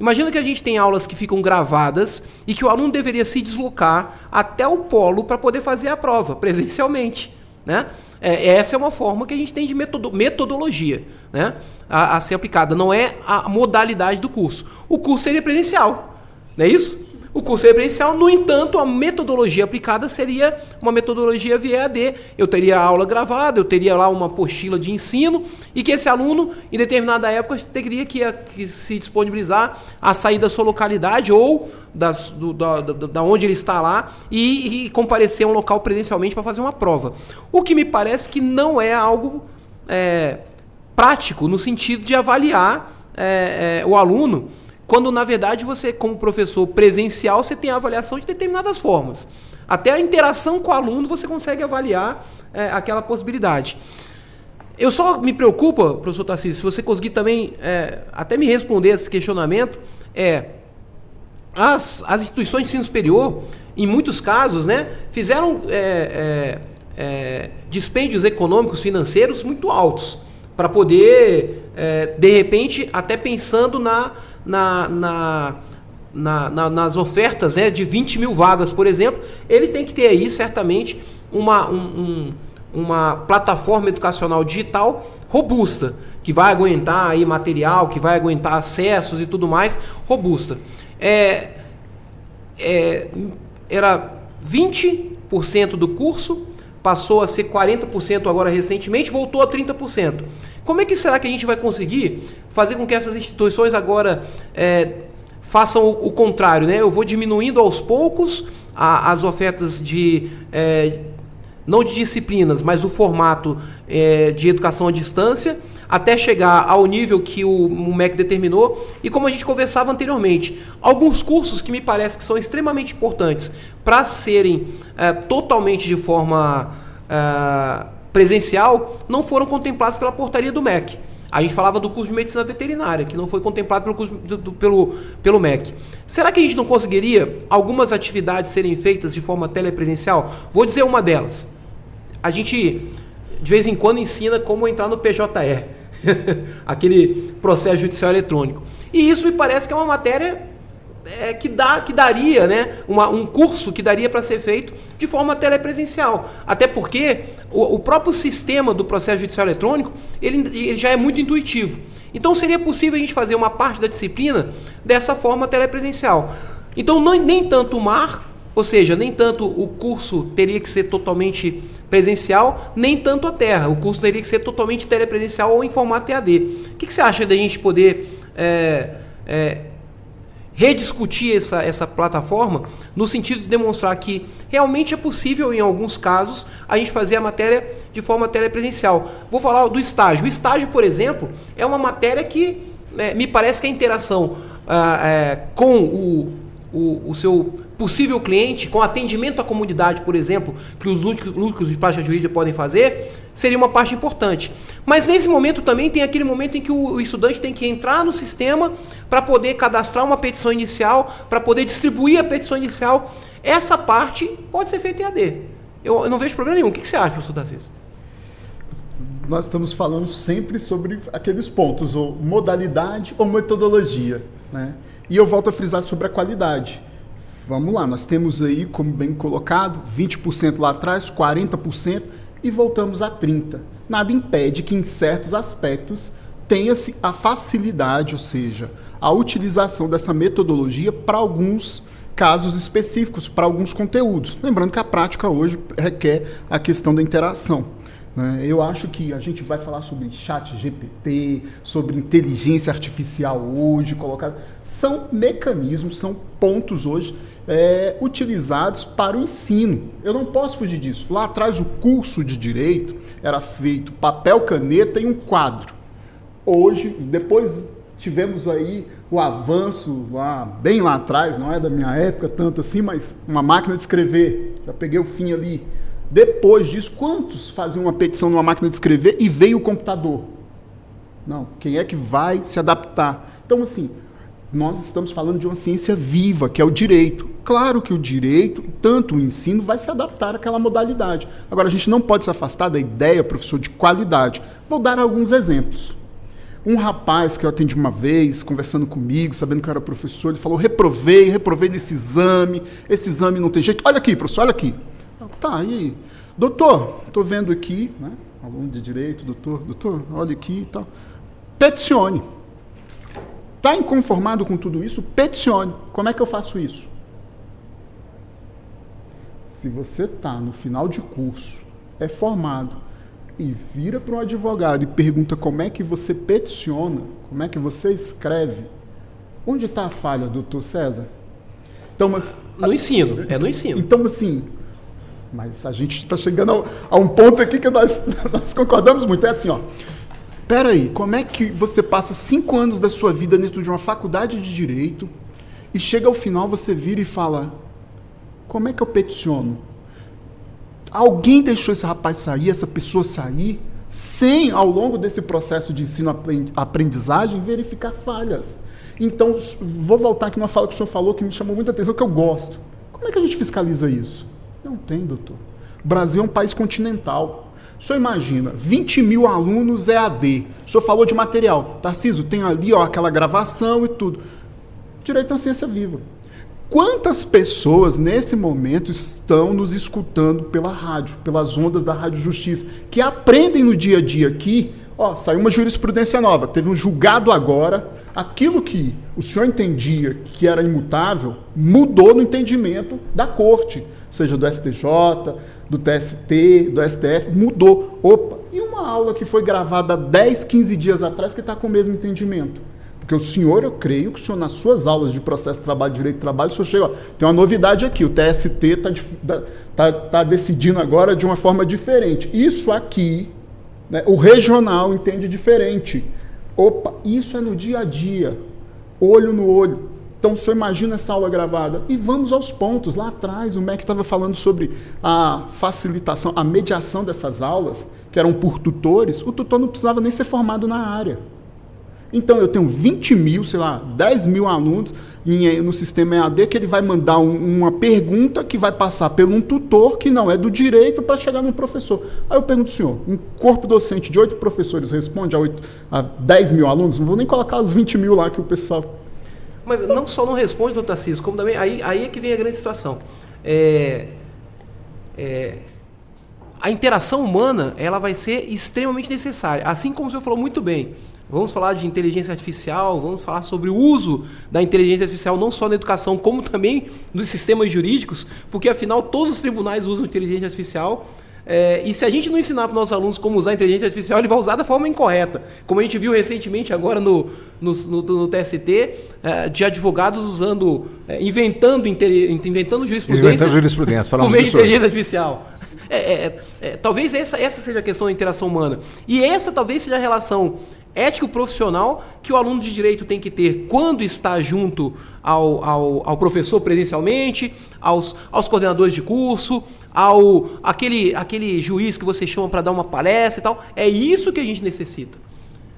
imagina que a gente tem aulas que ficam gravadas e que o aluno deveria se deslocar até o polo para poder fazer a prova presencialmente, né? Essa é uma forma que a gente tem de metodologia, né, a ser aplicada. Não é a modalidade do curso. O curso seria presencial, não é isso? O curso seria presencial, no entanto, a metodologia aplicada seria uma metodologia via EAD. Eu teria a aula gravada, eu teria lá uma apostila de ensino e que esse aluno, em determinada época, teria que se disponibilizar a sair da sua localidade ou da onde ele está lá e comparecer a um local presencialmente para fazer uma prova. O que me parece que não é algo prático no sentido de avaliar o aluno, quando, na verdade, você, como professor presencial, você tem a avaliação de determinadas formas. Até a interação com o aluno você consegue avaliar aquela possibilidade. Eu só me preocupa, professor Tarcísio, se você conseguir também até me responder esse questionamento, as instituições de ensino superior, em muitos casos, né, fizeram dispêndios econômicos, financeiros muito altos, para poder, de repente, até pensando nas ofertas, né, de 20 mil vagas, por exemplo, ele tem que ter aí certamente uma plataforma educacional digital robusta, que vai aguentar aí material, que vai aguentar acessos e tudo mais, robusta. Era 20% do curso, passou a ser 40% agora recentemente, voltou a 30%. Como é que será que a gente vai conseguir fazer com que essas instituições agora façam o contrário, né? Eu vou diminuindo aos poucos as ofertas não de disciplinas, mas o formato de educação à distância, até chegar ao nível que o MEC determinou. E como a gente conversava anteriormente, alguns cursos que me parece que são extremamente importantes para serem totalmente de forma presencial, não foram contemplados pela portaria do MEC. A gente falava do curso de medicina veterinária, que não foi contemplado pelo MEC. Será que a gente não conseguiria algumas atividades serem feitas de forma telepresencial? Vou dizer uma delas. A gente, de vez em quando, ensina como entrar no PJE, aquele processo judicial eletrônico. E isso me parece que é uma matéria que daria, né, um curso que daria para ser feito de forma telepresencial. Até porque o próprio sistema do processo judicial eletrônico, ele já é muito intuitivo. Então seria possível a gente fazer uma parte da disciplina dessa forma telepresencial. Então nem tanto o mar, ou seja, nem tanto o curso teria que ser totalmente presencial, nem tanto a terra. O curso teria que ser totalmente telepresencial ou em formato EAD. O que você acha da gente poder rediscutir essa plataforma no sentido de demonstrar que realmente é possível, em alguns casos, a gente fazer a matéria de forma telepresencial? Vou falar do estágio. O estágio, por exemplo, é uma matéria que me parece que a interação com o seu possível cliente, com atendimento à comunidade, por exemplo, que os núcleos de prática jurídica podem fazer, seria uma parte importante. Mas nesse momento também tem aquele momento em que o estudante tem que entrar no sistema para poder cadastrar uma petição inicial, para poder distribuir a petição inicial. Essa parte pode ser feita em AD. Eu não vejo problema nenhum. O que você acha, professor Tarcísio? Nós estamos falando sempre sobre aqueles pontos, ou modalidade ou metodologia, né? E eu volto a frisar sobre a qualidade. Vamos lá, nós temos aí, como bem colocado, 20% lá atrás, 40%, e voltamos a 30%. Nada impede que em certos aspectos tenha-se a facilidade, ou seja, a utilização dessa metodologia para alguns casos específicos, para alguns conteúdos. Lembrando que a prática hoje requer a questão da interação. Eu acho que a gente vai falar sobre chat GPT, sobre inteligência artificial hoje, são mecanismos, são pontos hoje utilizados para o ensino. Eu não posso fugir disso. Lá atrás o curso de Direito era feito papel, caneta e um quadro. Hoje, depois tivemos aí o avanço, bem lá atrás, não é da minha época tanto assim, mas uma máquina de escrever, já peguei o fim ali. Depois disso, quantos faziam uma petição numa máquina de escrever e veio o computador? Não, quem é que vai se adaptar? Então, assim, nós estamos falando de uma ciência viva, que é o direito. Claro que o direito, tanto o ensino, vai se adaptar àquela modalidade. Agora, a gente não pode se afastar da ideia, professor, de qualidade. Vou dar alguns exemplos. Um rapaz que eu atendi uma vez, conversando comigo, sabendo que eu era professor, ele falou, reprovei nesse exame, esse exame não tem jeito. Olha aqui, professor, olha aqui. Tá, e aí? Doutor, estou vendo aqui, né? Aluno de direito, doutor, olha aqui e tal. Peticione. Está inconformado com tudo isso? Peticione. Como é que eu faço isso? Se você está no final de curso, é formado, e vira para um advogado e pergunta como é que você peticiona, como é que você escreve, onde está a falha, doutor César? Então, no ensino, no ensino. Então, assim, mas a gente está chegando a um ponto aqui que nós concordamos muito. É assim, ó. Peraí, como é que você passa 5 anos da sua vida dentro de uma faculdade de Direito e chega ao final, você vira e fala, como é que eu peticiono? Alguém deixou esse rapaz sair, essa pessoa sair, sem, ao longo desse processo de ensino-aprendizagem, verificar falhas. Então, vou voltar aqui numa fala que o senhor falou, que me chamou muita atenção, que eu gosto. Como é que a gente fiscaliza isso? Não tem, doutor. O Brasil é um país continental. O senhor imagina, 20 mil alunos EAD. O senhor falou de material. Tarcísio, tem ali aquela gravação e tudo. Direito é uma ciência viva. Quantas pessoas, nesse momento, estão nos escutando pela rádio, pelas ondas da Rádio Justiça, que aprendem no dia a dia aqui, saiu uma jurisprudência nova, teve um julgado agora, aquilo que o senhor entendia que era imutável, mudou no entendimento da corte, seja do STJ, do TST, do STF, mudou. Opa, e uma aula que foi gravada 10, 15 dias atrás que está com o mesmo entendimento? Porque o senhor, eu creio que o senhor, nas suas aulas de processo de trabalho, direito de trabalho, o senhor chega, tem uma novidade aqui, o TST está decidindo agora de uma forma diferente. Isso aqui, né, o regional entende diferente. Opa, isso é no dia a dia, olho no olho. Então, o senhor imagina essa aula gravada. E vamos aos pontos. Lá atrás, o MEC estava falando sobre a facilitação, a mediação dessas aulas, que eram por tutores. O tutor não precisava nem ser formado na área. Então, eu tenho 20 mil, 10 mil alunos no sistema EAD, que ele vai mandar uma pergunta que vai passar por um tutor que não é do direito para chegar num professor. Aí eu pergunto, senhor, um corpo docente de 8 professores responde a 10 mil alunos? Não vou nem colocar os 20 mil lá que o pessoal... Mas não só não responde, doutor Tarcísio, como também... Aí é que vem a grande situação. A interação humana, ela vai ser extremamente necessária. Assim como o senhor falou muito bem. Vamos falar de inteligência artificial, vamos falar sobre o uso da inteligência artificial não só na educação, como também nos sistemas jurídicos, porque afinal todos os tribunais usam inteligência artificial, e se a gente não ensinar para os nossos alunos como usar a inteligência artificial, ele vai usar da forma incorreta. Como a gente viu recentemente agora no TST, de advogados usando, inventando jurisprudência falamos por meio de disso inteligência artificial. Talvez essa seja a questão da interação humana. E essa talvez seja a relação ético-profissional que o aluno de direito tem que ter quando está junto ao professor presencialmente, aos coordenadores de curso, aquele juiz que você chama para dar uma palestra e tal. É isso que a gente necessita,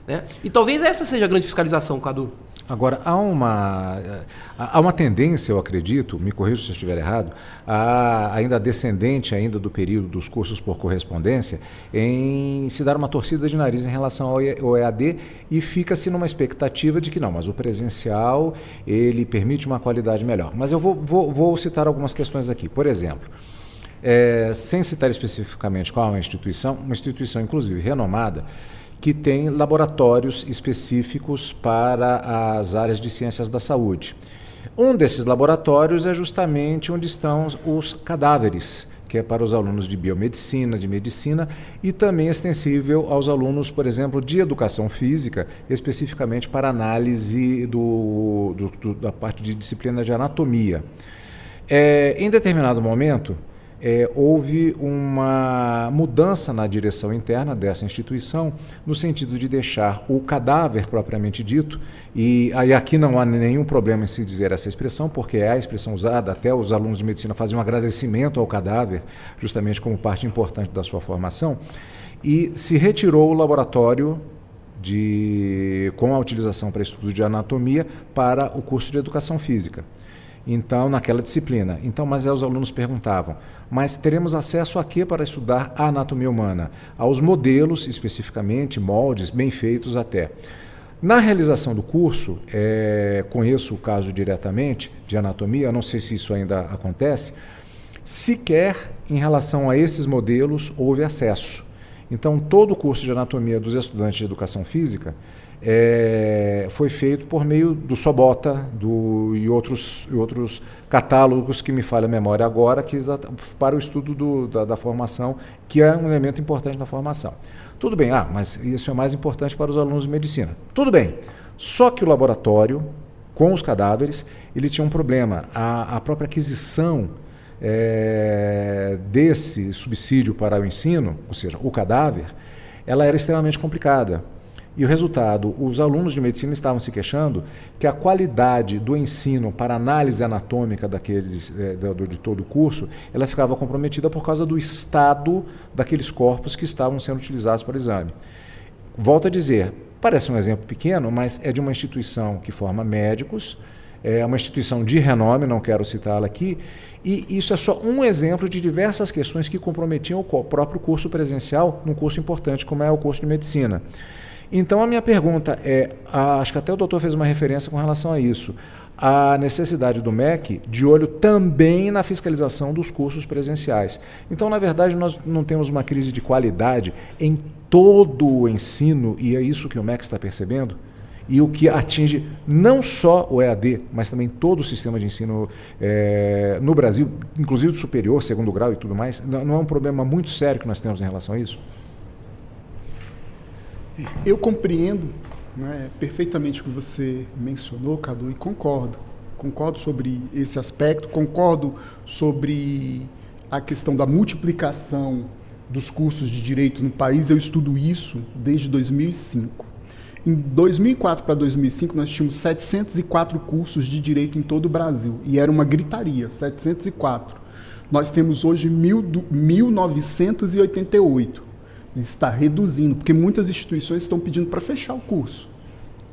né? E talvez essa seja a grande fiscalização, Cadu. Agora, há uma tendência, eu acredito, me corrija se eu estiver errado, ainda descendente ainda do período dos cursos por correspondência, em se dar uma torcida de nariz em relação ao EAD, e fica-se numa expectativa de que não, mas o presencial ele permite uma qualidade melhor. Mas eu vou citar algumas questões aqui. Por exemplo, sem citar especificamente qual é uma instituição inclusive renomada, que tem laboratórios específicos para as áreas de ciências da saúde. Um desses laboratórios é justamente onde estão os cadáveres, que é para os alunos de biomedicina, de medicina, e também extensível aos alunos, por exemplo, de educação física, especificamente para análise da parte de disciplina de anatomia. Em determinado momento, houve uma mudança na direção interna dessa instituição, no sentido de deixar o cadáver propriamente dito, e aí aqui não há nenhum problema em se dizer essa expressão, porque é a expressão usada, até os alunos de medicina fazem um agradecimento ao cadáver, justamente como parte importante da sua formação, e se retirou o laboratório com a utilização para estudo de anatomia para o curso de educação física. Então, naquela disciplina. Mas os alunos perguntavam, mas teremos acesso a quê para estudar a anatomia humana? Aos modelos, especificamente, moldes, bem feitos até. Na realização do curso, conheço o caso diretamente de anatomia, não sei se isso ainda acontece, sequer em relação a esses modelos houve acesso. Então, todo o curso de anatomia dos estudantes de educação física foi feito por meio do Sobota e outros catálogos que me falha a memória agora, para o estudo da formação, que é um elemento importante na formação. Tudo bem, mas isso é mais importante para os alunos de medicina. Tudo bem, só que o laboratório, com os cadáveres, ele tinha um problema. A própria aquisição desse subsídio para o ensino, ou seja, o cadáver, ela era extremamente complicada. E o resultado, os alunos de medicina estavam se queixando que a qualidade do ensino para análise anatômica de todo o curso, ela ficava comprometida por causa do estado daqueles corpos que estavam sendo utilizados para o exame. Volto a dizer, parece um exemplo pequeno, mas é de uma instituição que forma médicos, é uma instituição de renome, não quero citá-la aqui, e isso é só um exemplo de diversas questões que comprometiam o próprio curso presencial num curso importante como é o curso de medicina. Então a minha pergunta é, acho que até o doutor fez uma referência com relação a isso, a necessidade do MEC de olho também na fiscalização dos cursos presenciais. Então, na verdade, nós não temos uma crise de qualidade em todo o ensino, e é isso que o MEC está percebendo? E o que atinge não só o EAD, mas também todo o sistema de ensino no Brasil, inclusive superior, segundo grau e tudo mais, não é um problema muito sério que nós temos em relação a isso? Eu compreendo, né, perfeitamente o que você mencionou, Cadu, e concordo. Concordo sobre esse aspecto, concordo sobre a questão da multiplicação dos cursos de direito no país. Eu estudo isso desde 2005. Em 2004 para 2005, nós tínhamos 704 cursos de direito em todo o Brasil. E era uma gritaria, 704. Nós temos hoje 1.988. Está reduzindo, porque muitas instituições estão pedindo para fechar o curso.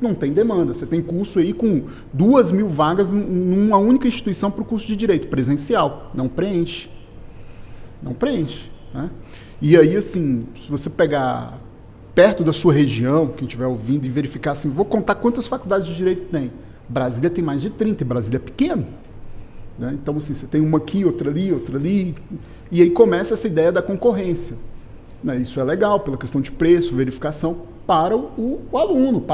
Não tem demanda. Você tem curso aí com 2.000 vagas numa única instituição para o curso de direito presencial. Não preenche. Não preenche. Né? E aí, assim, se você pegar perto da sua região, quem estiver ouvindo, e verificar assim, vou contar quantas faculdades de direito tem. Brasília tem mais de 30, Brasília é pequeno. Né? Então, assim, você tem uma aqui, outra ali, e aí começa essa ideia da concorrência. Né? Isso é legal, pela questão de preço, verificação, para o aluno,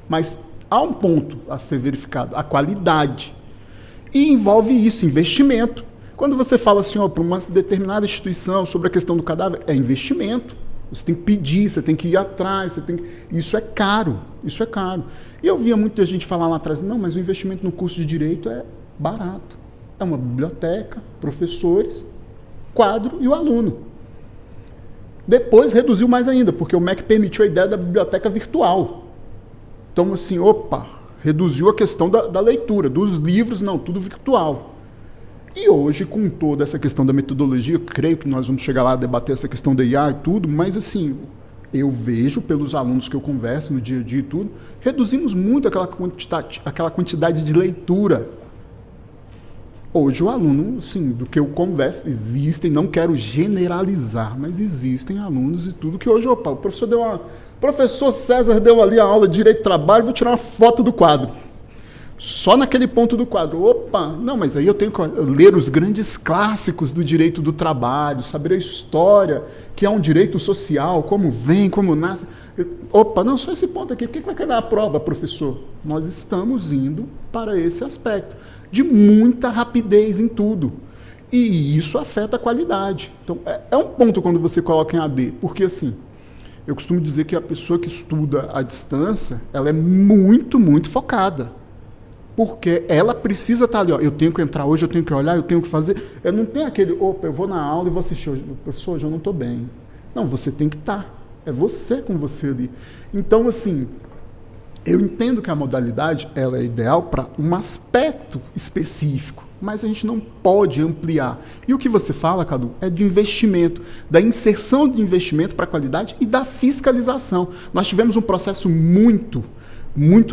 mas há um ponto a ser verificado, a qualidade. E envolve isso, investimento. Quando você fala assim, para uma determinada instituição sobre a questão do cadáver, é investimento. Você tem que pedir, você tem que ir atrás, isso é caro, isso é caro. E eu via muita gente falar lá atrás, não, mas o investimento no curso de direito é barato. É uma biblioteca, professores, quadro e o aluno. Depois reduziu mais ainda, porque o MEC permitiu a ideia da biblioteca virtual. Então, assim, reduziu a questão da leitura, dos livros, não, tudo virtual. E hoje, com toda essa questão da metodologia, eu creio que nós vamos chegar lá a debater essa questão da IA e tudo, mas assim, eu vejo pelos alunos que eu converso no dia a dia e tudo, reduzimos muito aquela quantidade de leitura. Hoje o aluno, assim, do que eu converso, existem, não quero generalizar, mas existem alunos e tudo que hoje, o professor César deu ali a aula de Direito do Trabalho, vou tirar uma foto do quadro. Só naquele ponto do quadro. Não, mas aí eu tenho que ler os grandes clássicos do direito do trabalho, saber a história, que é um direito social, como vem, como nasce. Não, só esse ponto aqui. Por que vai cair na prova, professor? Nós estamos indo para esse aspecto de muita rapidez em tudo. E isso afeta a qualidade. Então, é um ponto quando você coloca em AD, porque assim, eu costumo dizer que a pessoa que estuda à distância, ela é muito, muito focada. Porque ela precisa estar ali, eu tenho que entrar hoje, eu tenho que olhar, eu tenho que fazer. Eu não tenho aquele, eu vou na aula e vou assistir hoje. Professor, hoje eu não estou bem. Não, você tem que estar. É você com você ali. Então, assim, eu entendo que a modalidade ela é ideal para um aspecto específico, mas a gente não pode ampliar. E o que você fala, Cadu, é de investimento, da inserção de investimento para a qualidade e da fiscalização. Nós tivemos um processo muito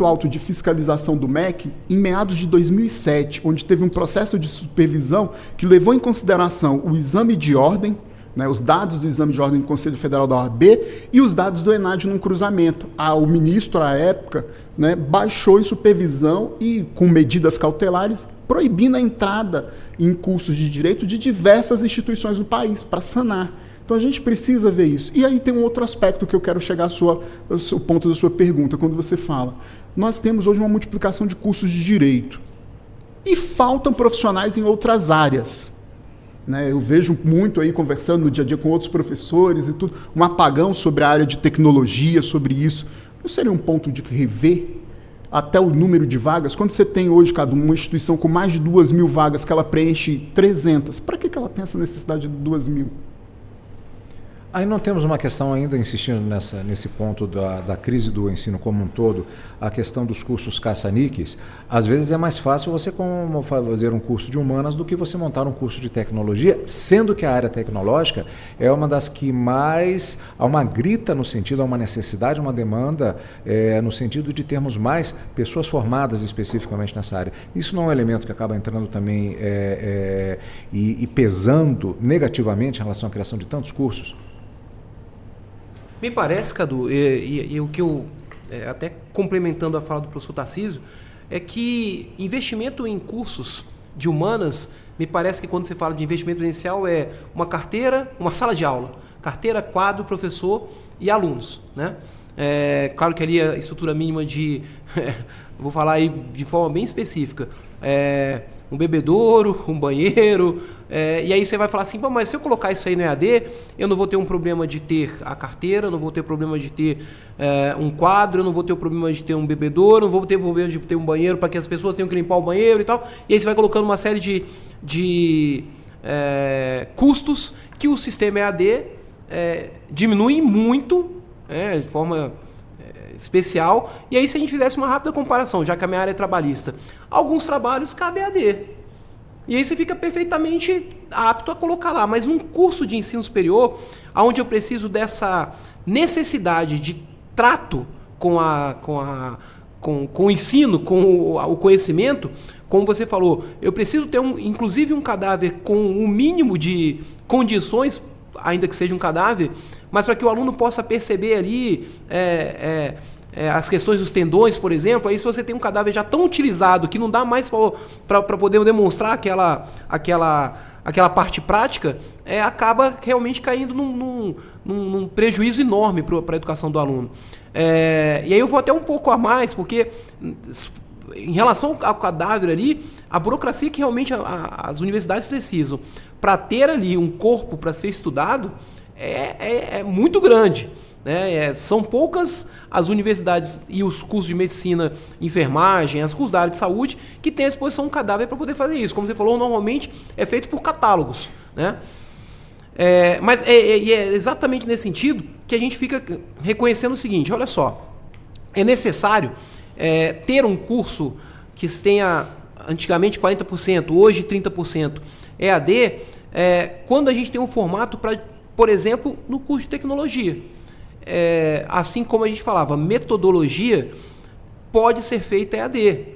alto de fiscalização do MEC em meados de 2007, onde teve um processo de supervisão que levou em consideração o exame de ordem, né, os dados do exame de ordem do Conselho Federal da OAB e os dados do ENAD num cruzamento. O ministro, à época, né, baixou em supervisão e, com medidas cautelares, proibindo a entrada em cursos de direito de diversas instituições no país, para sanar. Então, a gente precisa ver isso. E aí tem um outro aspecto que eu quero chegar ao ponto da sua pergunta, quando você fala. Nós temos hoje uma multiplicação de cursos de direito. E faltam profissionais em outras áreas. Né? Eu vejo muito aí, conversando no dia a dia com outros professores e tudo, um apagão sobre a área de tecnologia, sobre isso. Não seria um ponto de rever até o número de vagas? Quando você tem hoje, Cadu, uma instituição com mais de 2.000 vagas, que ela preenche 300, para que ela tem essa necessidade de 2.000? Aí não temos uma questão ainda, insistindo nesse ponto da crise do ensino como um todo, a questão dos cursos caça-níqueis. Às vezes é mais fácil você fazer um curso de humanas do que você montar um curso de tecnologia, sendo que a área tecnológica é uma das que mais há uma grita no sentido, há uma necessidade, uma demanda no sentido de termos mais pessoas formadas especificamente nessa área. Isso não é um elemento que acaba entrando também e pesando negativamente em relação à criação de tantos cursos? Me parece, Cadu, e o que eu, até complementando a fala do professor Tarcísio, é que investimento em cursos de humanas, me parece que quando você fala de investimento inicial é uma carteira, uma sala de aula, carteira, quadro, professor e alunos, né? Claro que ali a estrutura mínima de, vou falar aí de forma bem específica, um bebedouro, um banheiro, e aí você vai falar assim, mas se eu colocar isso aí no EAD, eu não vou ter um problema de ter a carteira, não vou ter problema de ter um quadro, eu não vou ter o problema de ter um bebedouro, não vou ter problema de ter um banheiro para que as pessoas tenham que limpar o banheiro e tal. E aí você vai colocando uma série de custos que o sistema EAD diminui muito, de forma especial. E aí, se a gente fizesse uma rápida comparação, já que a minha área é trabalhista, alguns trabalhos cabe EAD. E aí você fica perfeitamente apto a colocar lá. Mas num curso de ensino superior, onde eu preciso dessa necessidade de trato com o ensino, com o conhecimento, como você falou, eu preciso ter inclusive um cadáver com o mínimo de condições, ainda que seja um cadáver, mas para que o aluno possa perceber ali as questões dos tendões, por exemplo. Aí se você tem um cadáver já tão utilizado que não dá mais para poder demonstrar aquela parte prática, acaba realmente caindo num prejuízo enorme para a educação do aluno. E aí eu vou até um pouco a mais, porque em relação ao cadáver ali, a burocracia que realmente as universidades precisam para ter ali um corpo para ser estudado é muito grande, né? São poucas as universidades e os cursos de medicina, enfermagem, as cursos da área de saúde que têm à disposição um cadáver para poder fazer isso. Como você falou, normalmente é feito por catálogos, né? Mas é exatamente nesse sentido que a gente fica reconhecendo o seguinte: olha só, é necessário ter um curso que tenha antigamente 40%, hoje 30% EAD, quando a gente tem um formato para, por exemplo, no curso de tecnologia. Assim como a gente falava, metodologia pode ser feita EAD.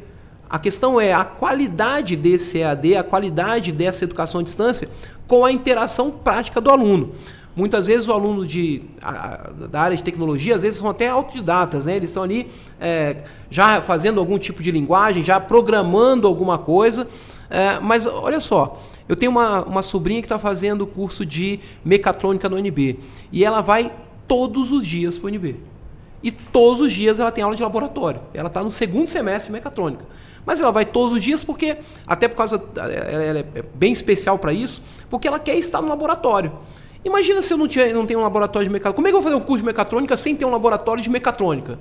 A questão é a qualidade desse EAD, a qualidade dessa educação à distância com a interação prática do aluno. Muitas vezes o aluno da área de tecnologia, às vezes são até autodidatas, né? Eles estão ali já fazendo algum tipo de linguagem, já programando alguma coisa. Mas olha só, eu tenho uma sobrinha que está fazendo o curso de mecatrônica no UNB. E ela vai todos os dias para o UNB. E todos os dias ela tem aula de laboratório. Ela está no segundo semestre de mecatrônica. Mas ela vai todos os dias porque, até por causa, ela é bem especial para isso, porque ela quer estar no laboratório. Imagina se eu não tenho um laboratório de mecatrônica. Como é que eu vou fazer um curso de mecatrônica sem ter um laboratório de mecatrônica?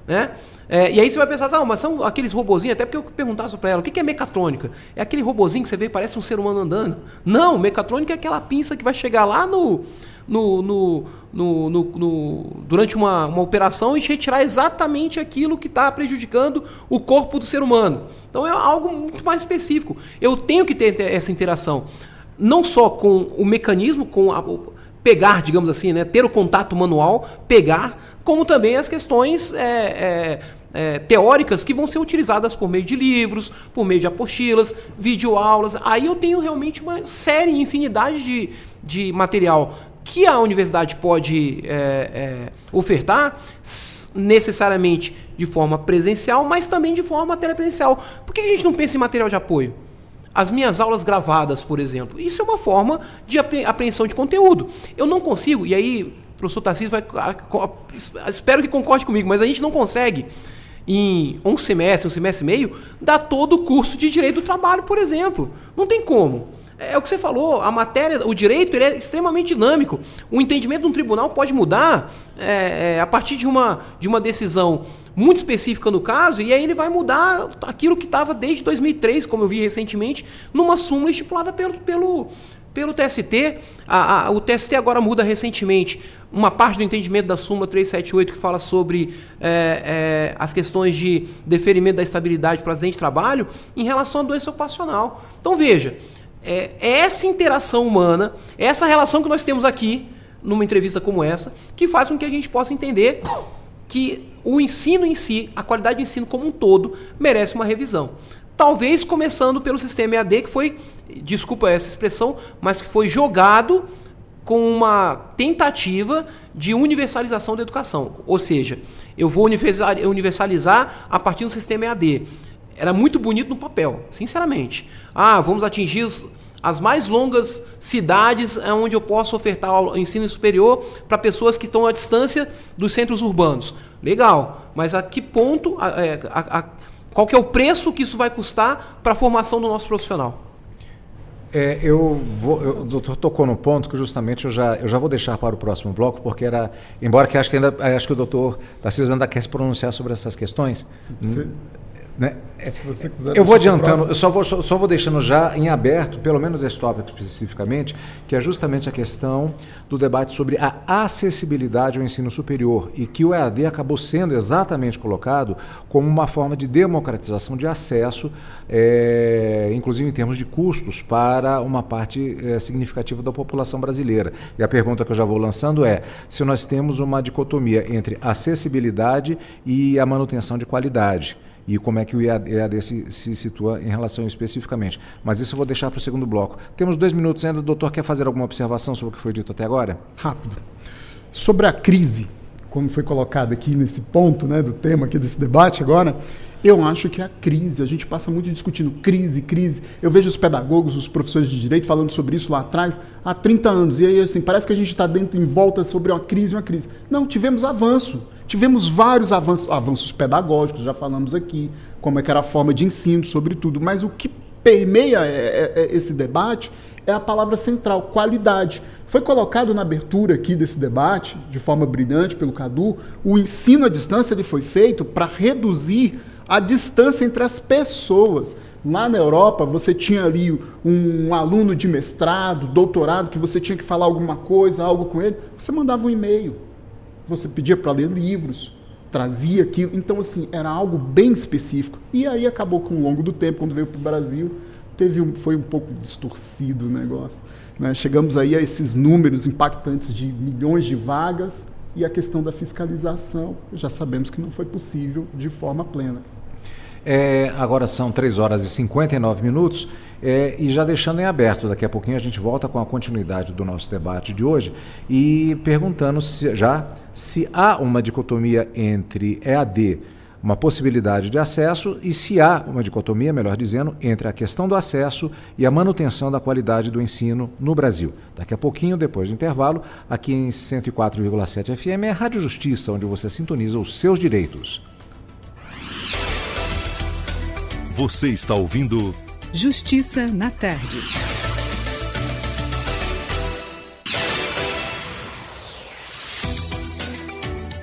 Né? E aí você vai pensar, mas são aqueles robozinhos, até porque eu perguntava para ela, o que é mecatrônica? É aquele robozinho que você vê e parece um ser humano andando? Não, mecatrônica é aquela pinça que vai chegar lá durante uma operação e retirar exatamente aquilo que está prejudicando o corpo do ser humano. Então é algo muito mais específico. Eu tenho que ter essa interação, não só com o mecanismo, pegar, digamos assim, né, ter o contato manual, pegar, como também as questões teóricas que vão ser utilizadas por meio de livros, por meio de apostilas, videoaulas. Aí eu tenho realmente uma série, infinidade de material que a universidade pode ofertar, necessariamente de forma presencial, mas também de forma telepresencial. Por que a gente não pensa em material de apoio? As minhas aulas gravadas, por exemplo, isso é uma forma de apreensão de conteúdo. Eu não consigo, e aí o professor Tarcísio espero que concorde comigo, mas a gente não consegue, em um semestre e meio, dar todo o curso de direito do trabalho, por exemplo. Não tem como. É o que você falou, a matéria, o direito, ele é extremamente dinâmico. O entendimento de um tribunal pode mudar a partir de uma decisão muito específica no caso, e aí ele vai mudar aquilo que estava desde 2003, como eu vi recentemente, numa súmula estipulada pelo TST. O TST agora muda recentemente uma parte do entendimento da súmula 378 que fala sobre as questões de deferimento da estabilidade para acidente de trabalho em relação à doença ocupacional. Então veja, essa interação humana, essa relação que nós temos aqui, numa entrevista como essa, que faz com que a gente possa entender que o ensino em si, a qualidade do ensino como um todo, merece uma revisão. Talvez começando pelo sistema EAD, que foi, desculpa essa expressão, mas que foi jogado com uma tentativa de universalização da educação. Ou seja, eu vou universalizar a partir do sistema EAD. Era muito bonito no papel, sinceramente. Vamos atingir as mais longas cidades onde eu posso ofertar o ensino superior para pessoas que estão à distância dos centros urbanos. Legal, mas a que ponto, qual que é o preço que isso vai custar para a formação do nosso profissional? O doutor tocou no ponto que justamente eu já vou deixar para o próximo bloco, porque embora que acho que o doutor Tarcísio ainda quer se pronunciar sobre essas questões. Né? Se você quiser, eu vou adiantando, eu só vou deixando já em aberto, pelo menos esse tópico especificamente, que é justamente a questão do debate sobre a acessibilidade ao ensino superior, e que o EAD acabou sendo exatamente colocado como uma forma de democratização de acesso, inclusive em termos de custos, para uma parte significativa da população brasileira. E a pergunta que eu já vou lançando é se nós temos uma dicotomia entre acessibilidade e a manutenção de qualidade. E como é que o EAD se situa em relação especificamente. Mas isso eu vou deixar para o segundo bloco. Temos 2 minutos ainda. O doutor quer fazer alguma observação sobre o que foi dito até agora? Rápido. Sobre a crise, como foi colocado aqui nesse ponto, né, do tema aqui desse debate agora, eu acho que a crise, a gente passa muito discutindo crise. Eu vejo os pedagogos, os professores de direito falando sobre isso lá atrás, há 30 anos. E aí, assim, parece que a gente está em volta sobre uma crise. Não, tivemos avanço. Tivemos vários avanços pedagógicos, já falamos aqui, como é que era a forma de ensino, sobretudo. Mas o que permeia esse debate é a palavra central, qualidade. Foi colocado na abertura aqui desse debate, de forma brilhante pelo Cadu, o ensino à distância ele foi feito para reduzir a distância entre as pessoas. Lá na Europa, você tinha ali um aluno de mestrado, doutorado, que você tinha que falar alguma coisa, algo com ele, você mandava um e-mail. Você pedia para ler livros, trazia aquilo. Então, assim, era algo bem específico. E aí acabou com o longo do tempo, quando veio para o Brasil, foi um pouco distorcido o negócio. Né? Chegamos aí a esses números impactantes de milhões de vagas e a questão da fiscalização, já sabemos que não foi possível de forma plena. Agora são 3h59, e já deixando em aberto, daqui a pouquinho a gente volta com a continuidade do nosso debate de hoje e perguntando se há uma dicotomia entre EAD, uma possibilidade de acesso, e se há uma dicotomia, melhor dizendo, entre a questão do acesso e a manutenção da qualidade do ensino no Brasil. Daqui a pouquinho, depois do intervalo, aqui em 104,7 FM, é a Rádio Justiça, onde você sintoniza os seus direitos. Você está ouvindo Justiça na Tarde.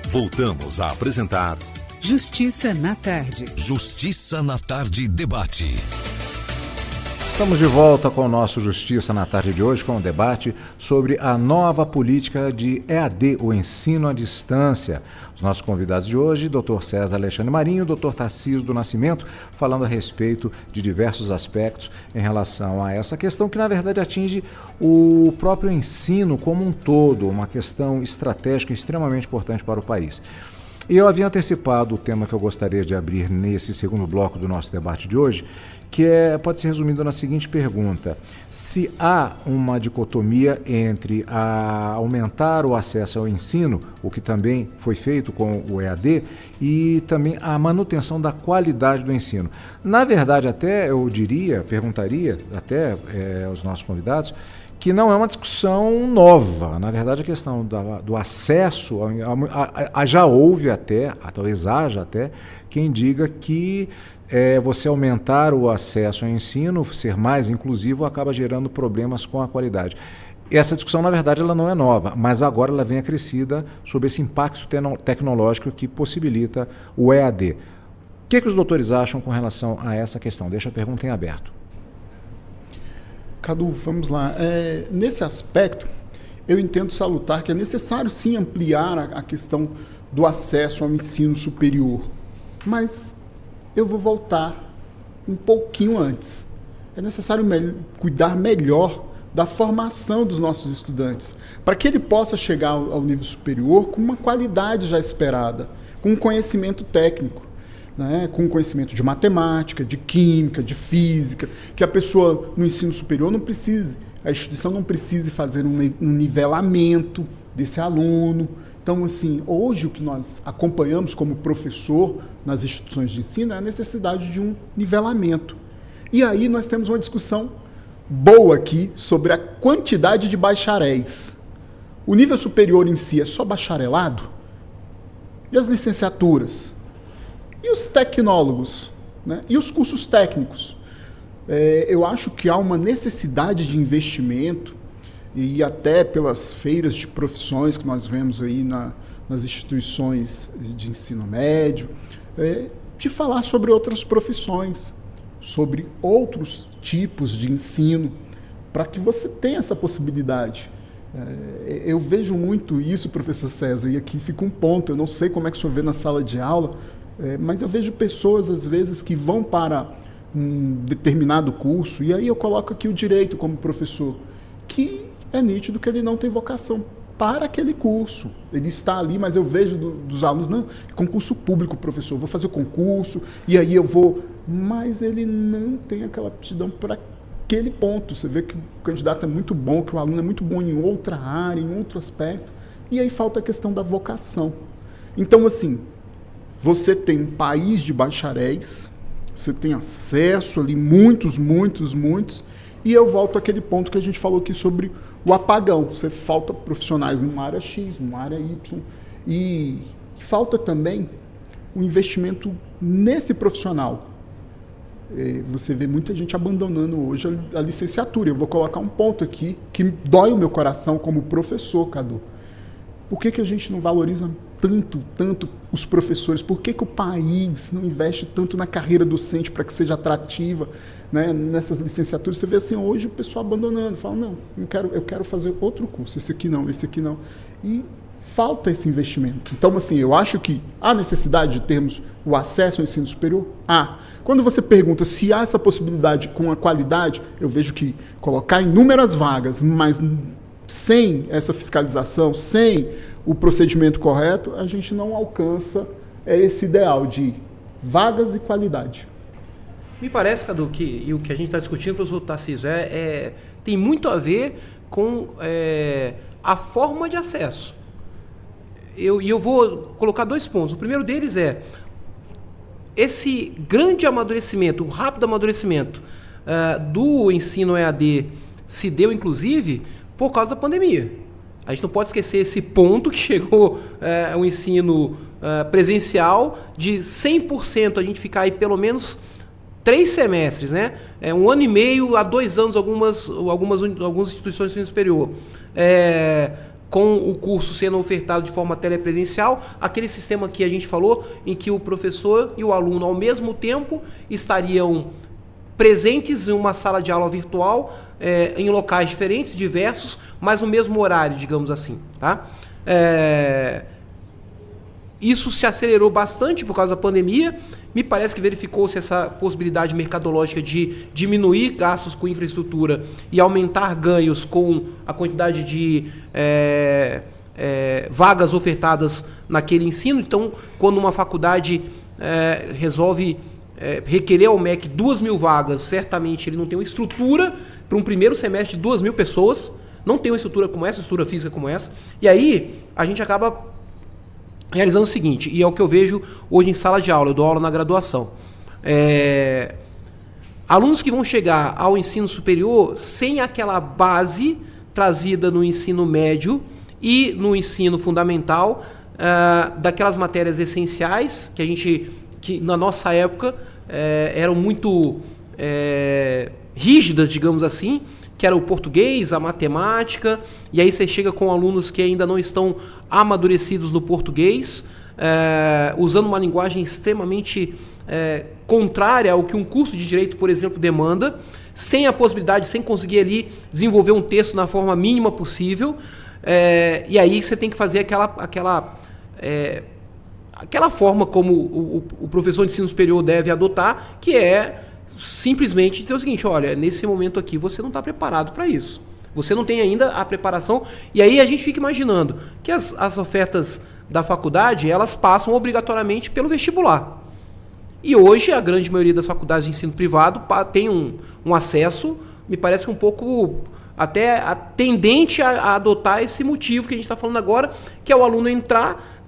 Voltamos a apresentar Justiça na Tarde. Justiça na Tarde Debate. Estamos de volta com o nosso Justiça na Tarde de hoje, com o debate sobre a nova política de EAD, o ensino à distância. Os nossos convidados de hoje, Dr. César Alexandre Marinho e Dr. Tarcísio do Nascimento, falando a respeito de diversos aspectos em relação a essa questão que, na verdade, atinge o próprio ensino como um todo, uma questão estratégica extremamente importante para o país. E eu havia antecipado o tema que eu gostaria de abrir nesse segundo bloco do nosso debate de hoje, que pode ser resumido na seguinte pergunta: se há uma dicotomia entre aumentar o acesso ao ensino, o que também foi feito com o EAD, e também a manutenção da qualidade do ensino. Na verdade, até eu perguntaria até aos nossos convidados, que não é uma discussão nova. Na verdade, a questão do acesso, já houve talvez haja até, quem diga que você aumentar o acesso ao ensino, ser mais inclusivo, acaba gerando problemas com a qualidade. Essa discussão, na verdade, ela não é nova, mas agora ela vem acrescida sobre esse impacto tecnológico que possibilita o EAD. O que os doutores acham com relação a essa questão? Deixa a pergunta em aberto. Cadu, vamos lá. Nesse aspecto, eu entendo salutar que é necessário sim ampliar a questão do acesso ao ensino superior. Mas eu vou voltar um pouquinho antes. É necessário cuidar melhor da formação dos nossos estudantes, para que ele possa chegar ao nível superior com uma qualidade já esperada, com um conhecimento técnico, né, com conhecimento de matemática, de química, de física, que a pessoa no ensino superior não precise a instituição não precise fazer um nivelamento desse aluno. Então, assim, hoje o que nós acompanhamos como professor nas instituições de ensino é a necessidade de um nivelamento. E aí nós temos uma discussão boa aqui sobre a quantidade de bacharéis. O nível superior em si é só bacharelado? E as licenciaturas? E os tecnólogos? Né? E os cursos técnicos? Eu acho que há uma necessidade de investimento, e até pelas feiras de profissões que nós vemos aí nas instituições de ensino médio, de falar sobre outras profissões, sobre outros tipos de ensino, para que você tenha essa possibilidade. Eu vejo muito isso, professor César, e aqui fica um ponto, eu não sei como é que o senhor vê na sala de aula, mas eu vejo pessoas, às vezes, que vão para um determinado curso, e aí eu coloco aqui o direito como professor, que é nítido que ele não tem vocação para aquele curso. Ele está ali, mas eu vejo dos alunos, não, concurso público, professor, vou fazer o concurso, e aí eu vou... Mas ele não tem aquela aptidão para aquele ponto. Você vê que o candidato é muito bom, que o aluno é muito bom em outra área, em outro aspecto, e aí falta a questão da vocação. Então, assim, você tem um país de bacharéis, você tem acesso ali, muitos, e eu volto àquele ponto que a gente falou aqui sobre o apagão. Você falta profissionais numa área X, numa área Y, e falta também um investimento nesse profissional. Você vê muita gente abandonando hoje a licenciatura. Eu vou colocar um ponto aqui que dói o meu coração como professor, Cadu. Por que a gente não valoriza tanto os professores? Por que o país não investe tanto na carreira docente para que seja atrativa, né? Nessas licenciaturas? Você vê assim, hoje o pessoal abandonando, fala, não, eu quero fazer outro curso, esse aqui não. E falta esse investimento. Então, assim, eu acho que há necessidade de termos o acesso ao ensino superior? Quando você pergunta se há essa possibilidade com a qualidade, eu vejo que colocar inúmeras vagas, mas sem essa fiscalização, sem o procedimento correto, a gente não alcança esse ideal de vagas e qualidade. Me parece, Cadu, que o que a gente está discutindo, professor Tarcísio, tem muito a ver com a forma de acesso. Eu vou colocar 2 pontos. O primeiro deles é esse grande amadurecimento, o rápido amadurecimento do ensino EAD se deu, inclusive, por causa da pandemia. A gente não pode esquecer esse ponto que chegou o ensino presencial de 100%, a gente ficar aí pelo menos 3 semestres, né? 1 ano e meio a 2 anos, algumas instituições de ensino superior. Com o curso sendo ofertado de forma telepresencial, aquele sistema que a gente falou, em que o professor e o aluno, ao mesmo tempo, estariam presentes em uma sala de aula virtual, em locais diferentes, diversos, mas no mesmo horário, digamos assim. Tá? Isso se acelerou bastante por causa da pandemia. Me parece que verificou-se essa possibilidade mercadológica de diminuir gastos com infraestrutura e aumentar ganhos com a quantidade de vagas ofertadas naquele ensino. Então, quando uma faculdade resolve requerer ao MEC 2.000 vagas, certamente ele não tem uma estrutura para um primeiro semestre de 2.000 pessoas, não tem uma estrutura como essa, estrutura física como essa, e aí a gente acaba realizando o seguinte, e é o que eu vejo hoje em sala de aula, eu dou aula na graduação. Alunos que vão chegar ao ensino superior sem aquela base trazida no ensino médio e no ensino fundamental, daquelas matérias essenciais que na nossa época eram muito rígidas, digamos assim, que era o português, a matemática, e aí você chega com alunos que ainda não estão amadurecidos no português, usando uma linguagem extremamente contrária ao que um curso de direito, por exemplo, demanda, sem a possibilidade, sem conseguir ali desenvolver um texto na forma mínima possível, e aí você tem que fazer aquela forma como o professor de ensino superior deve adotar, que é simplesmente dizer o seguinte, olha, nesse momento aqui você não está preparado para isso. Você não tem ainda a preparação. E aí a gente fica imaginando que as ofertas da faculdade, elas passam obrigatoriamente pelo vestibular. E hoje a grande maioria das faculdades de ensino privado tem um acesso, me parece um pouco até tendente a adotar esse motivo que a gente está falando agora, que é o aluno entrar,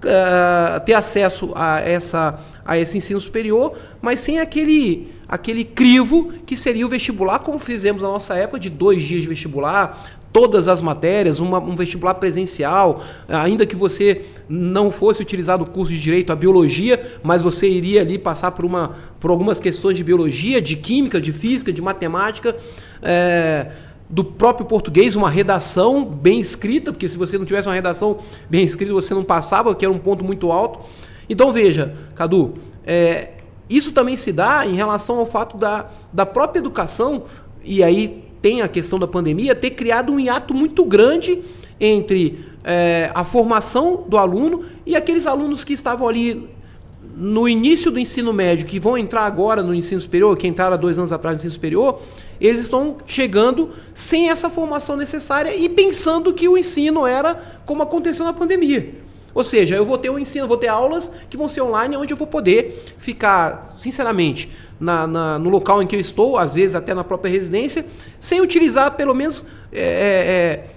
ter acesso a esse ensino superior, mas sem aquele crivo que seria o vestibular, como fizemos na nossa época, de 2 dias de vestibular, todas as matérias, um vestibular presencial, ainda que você não fosse utilizar o curso de Direito à Biologia, mas você iria ali passar por algumas questões de Biologia, de Química, de Física, de Matemática, do próprio português, uma redação bem escrita, porque se você não tivesse uma redação bem escrita, você não passava, que era um ponto muito alto. Então veja, Cadu, isso também se dá em relação ao fato da própria educação, e aí tem a questão da pandemia, ter criado um hiato muito grande entre a formação do aluno e aqueles alunos que estavam ali no início do ensino médio, que vão entrar agora no ensino superior, que entraram há 2 anos atrás no ensino superior, eles estão chegando sem essa formação necessária e pensando que o ensino era como aconteceu na pandemia. Ou seja, eu vou ter um ensino, vou ter aulas que vão ser online, onde eu vou poder ficar, sinceramente, no local em que eu estou, às vezes até na própria residência, sem utilizar pelo menos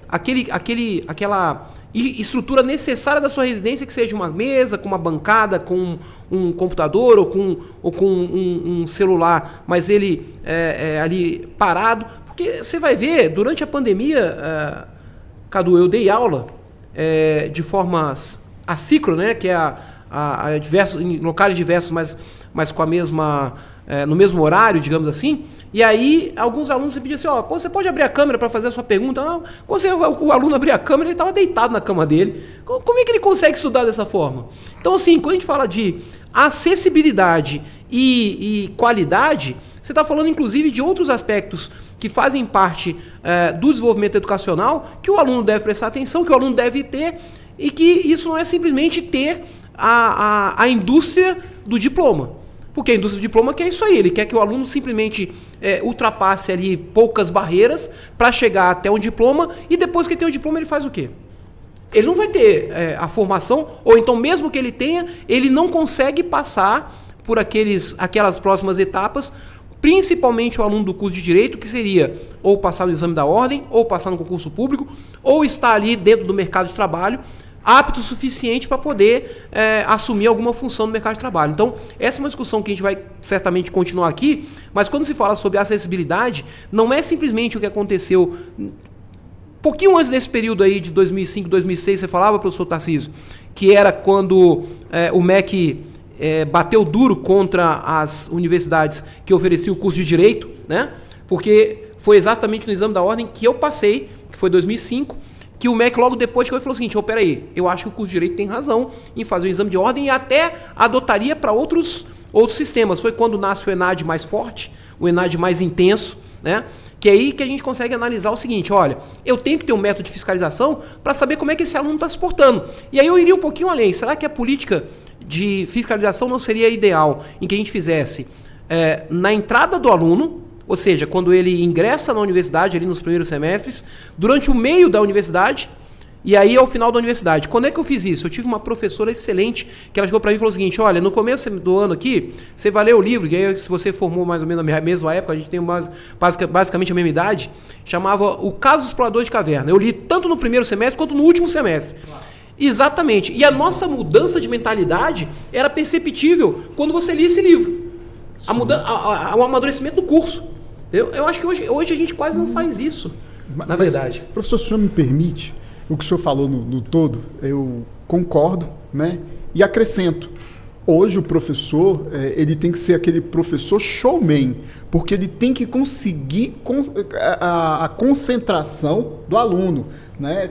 aquela estrutura necessária da sua residência, que seja uma mesa, com uma bancada, com um computador ou com um celular, mas ele ali parado. Porque você vai ver, durante a pandemia, Cadu, eu dei aula de forma assíncrona, né, que é em locais diversos, mas com a mesma, no mesmo horário, digamos assim. E aí, alguns alunos pediam assim, você pode abrir a câmera para fazer a sua pergunta? Não, quando o aluno abria a câmera, ele estava deitado na cama dele. Como é que ele consegue estudar dessa forma? Então, assim, quando a gente fala de acessibilidade e qualidade, você está falando, inclusive, de outros aspectos que fazem parte do desenvolvimento educacional, que o aluno deve prestar atenção, que o aluno deve ter, e que isso não é simplesmente ter a indústria do diploma. Porque a indústria do diploma quer isso aí, ele quer que o aluno simplesmente ultrapasse ali poucas barreiras para chegar até um diploma, e depois que ele tem o diploma ele faz o quê? Ele não vai ter a formação, ou então mesmo que ele tenha, ele não consegue passar por aquelas próximas etapas, principalmente o aluno do curso de Direito, que seria ou passar no exame da ordem, ou passar no concurso público, ou estar ali dentro do mercado de trabalho, apto o suficiente para poder assumir alguma função no mercado de trabalho. Então, essa é uma discussão que a gente vai certamente continuar aqui, mas quando se fala sobre acessibilidade, não é simplesmente o que aconteceu pouquinho antes desse período aí de 2005, 2006, você falava, professor Tarcísio, que era quando o MEC bateu duro contra as universidades que ofereciam o curso de Direito, né? Porque foi exatamente no exame da ordem que eu passei, que foi 2005, que o MEC logo depois chegou e falou o seguinte, peraí, eu acho que o curso de Direito tem razão em fazer o exame de ordem e até adotaria para outros sistemas. Foi quando nasce o ENAD mais forte, o ENAD mais intenso, né? Que é aí que a gente consegue analisar o seguinte, olha, eu tenho que ter um método de fiscalização para saber como é que esse aluno está se portando. E aí eu iria um pouquinho além. Será que a política de fiscalização não seria ideal em que a gente fizesse na entrada do aluno, ou seja, quando ele ingressa na universidade, ali nos primeiros semestres, durante o meio da universidade, e aí ao final da universidade. Quando é que eu fiz isso? Eu tive uma professora excelente, que ela chegou para mim e falou o seguinte, olha, no começo do ano aqui, você vai ler o livro, que aí se você formou mais ou menos na mesma época, a gente tem basicamente a mesma idade, chamava O Caso do Explorador de Caverna. Eu li tanto no primeiro semestre quanto no último semestre. Claro. Exatamente. E a nossa mudança de mentalidade era perceptível quando você lia esse livro. O amadurecimento do curso. Eu acho que hoje a gente quase não faz isso, na verdade. Professor, se o senhor me permite, o que o senhor falou no todo, eu concordo, né? E acrescento. Hoje o professor, ele tem que ser aquele professor showman, porque ele tem que conseguir a concentração do aluno, né?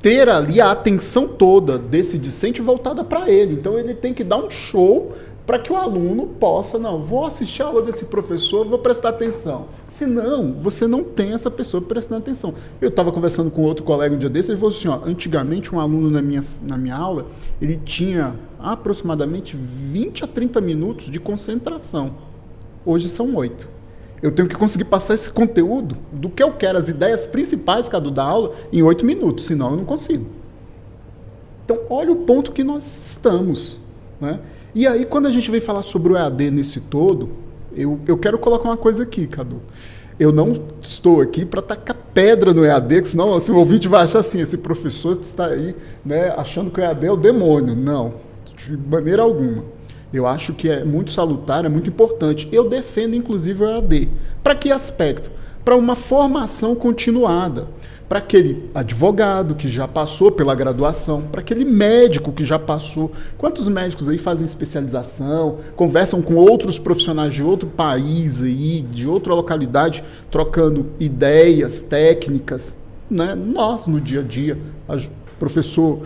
Ter ali a atenção toda desse discente voltada para ele. Então ele tem que dar um show para que o aluno possa, vou assistir a aula desse professor, vou prestar atenção. Senão, você não tem essa pessoa prestando atenção. Eu estava conversando com outro colega um dia desse, ele falou assim, antigamente um aluno na minha aula, ele tinha aproximadamente 20 a 30 minutos de concentração. Hoje são 8. Eu tenho que conseguir passar esse conteúdo do que eu quero, as ideias principais, da aula, em 8 minutos, senão eu não consigo. Então, olha o ponto que nós estamos, né? E aí, quando a gente vem falar sobre o EAD nesse todo, eu quero colocar uma coisa aqui, Cadu. Eu não estou aqui para tacar pedra no EAD, que senão assim, o ouvinte vai achar assim, esse professor está aí, né, achando que o EAD é o demônio. Não, de maneira alguma. Eu acho que é muito salutar, é muito importante. Eu defendo, inclusive, o EAD. Para que aspecto? Para uma formação continuada. Para aquele advogado que já passou pela graduação, para aquele médico que já passou. Quantos médicos aí fazem especialização, conversam com outros profissionais de outro país, aí, de outra localidade, trocando ideias, técnicas, né? Nós, no dia a dia, o professor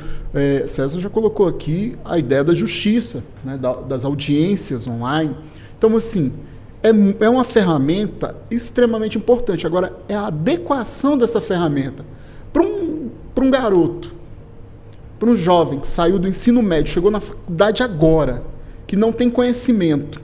César já colocou aqui a ideia da justiça, né? Das audiências online. Então, assim, é uma ferramenta extremamente importante. Agora, é a adequação dessa ferramenta para um garoto, para um jovem que saiu do ensino médio, chegou na faculdade agora, que não tem conhecimento.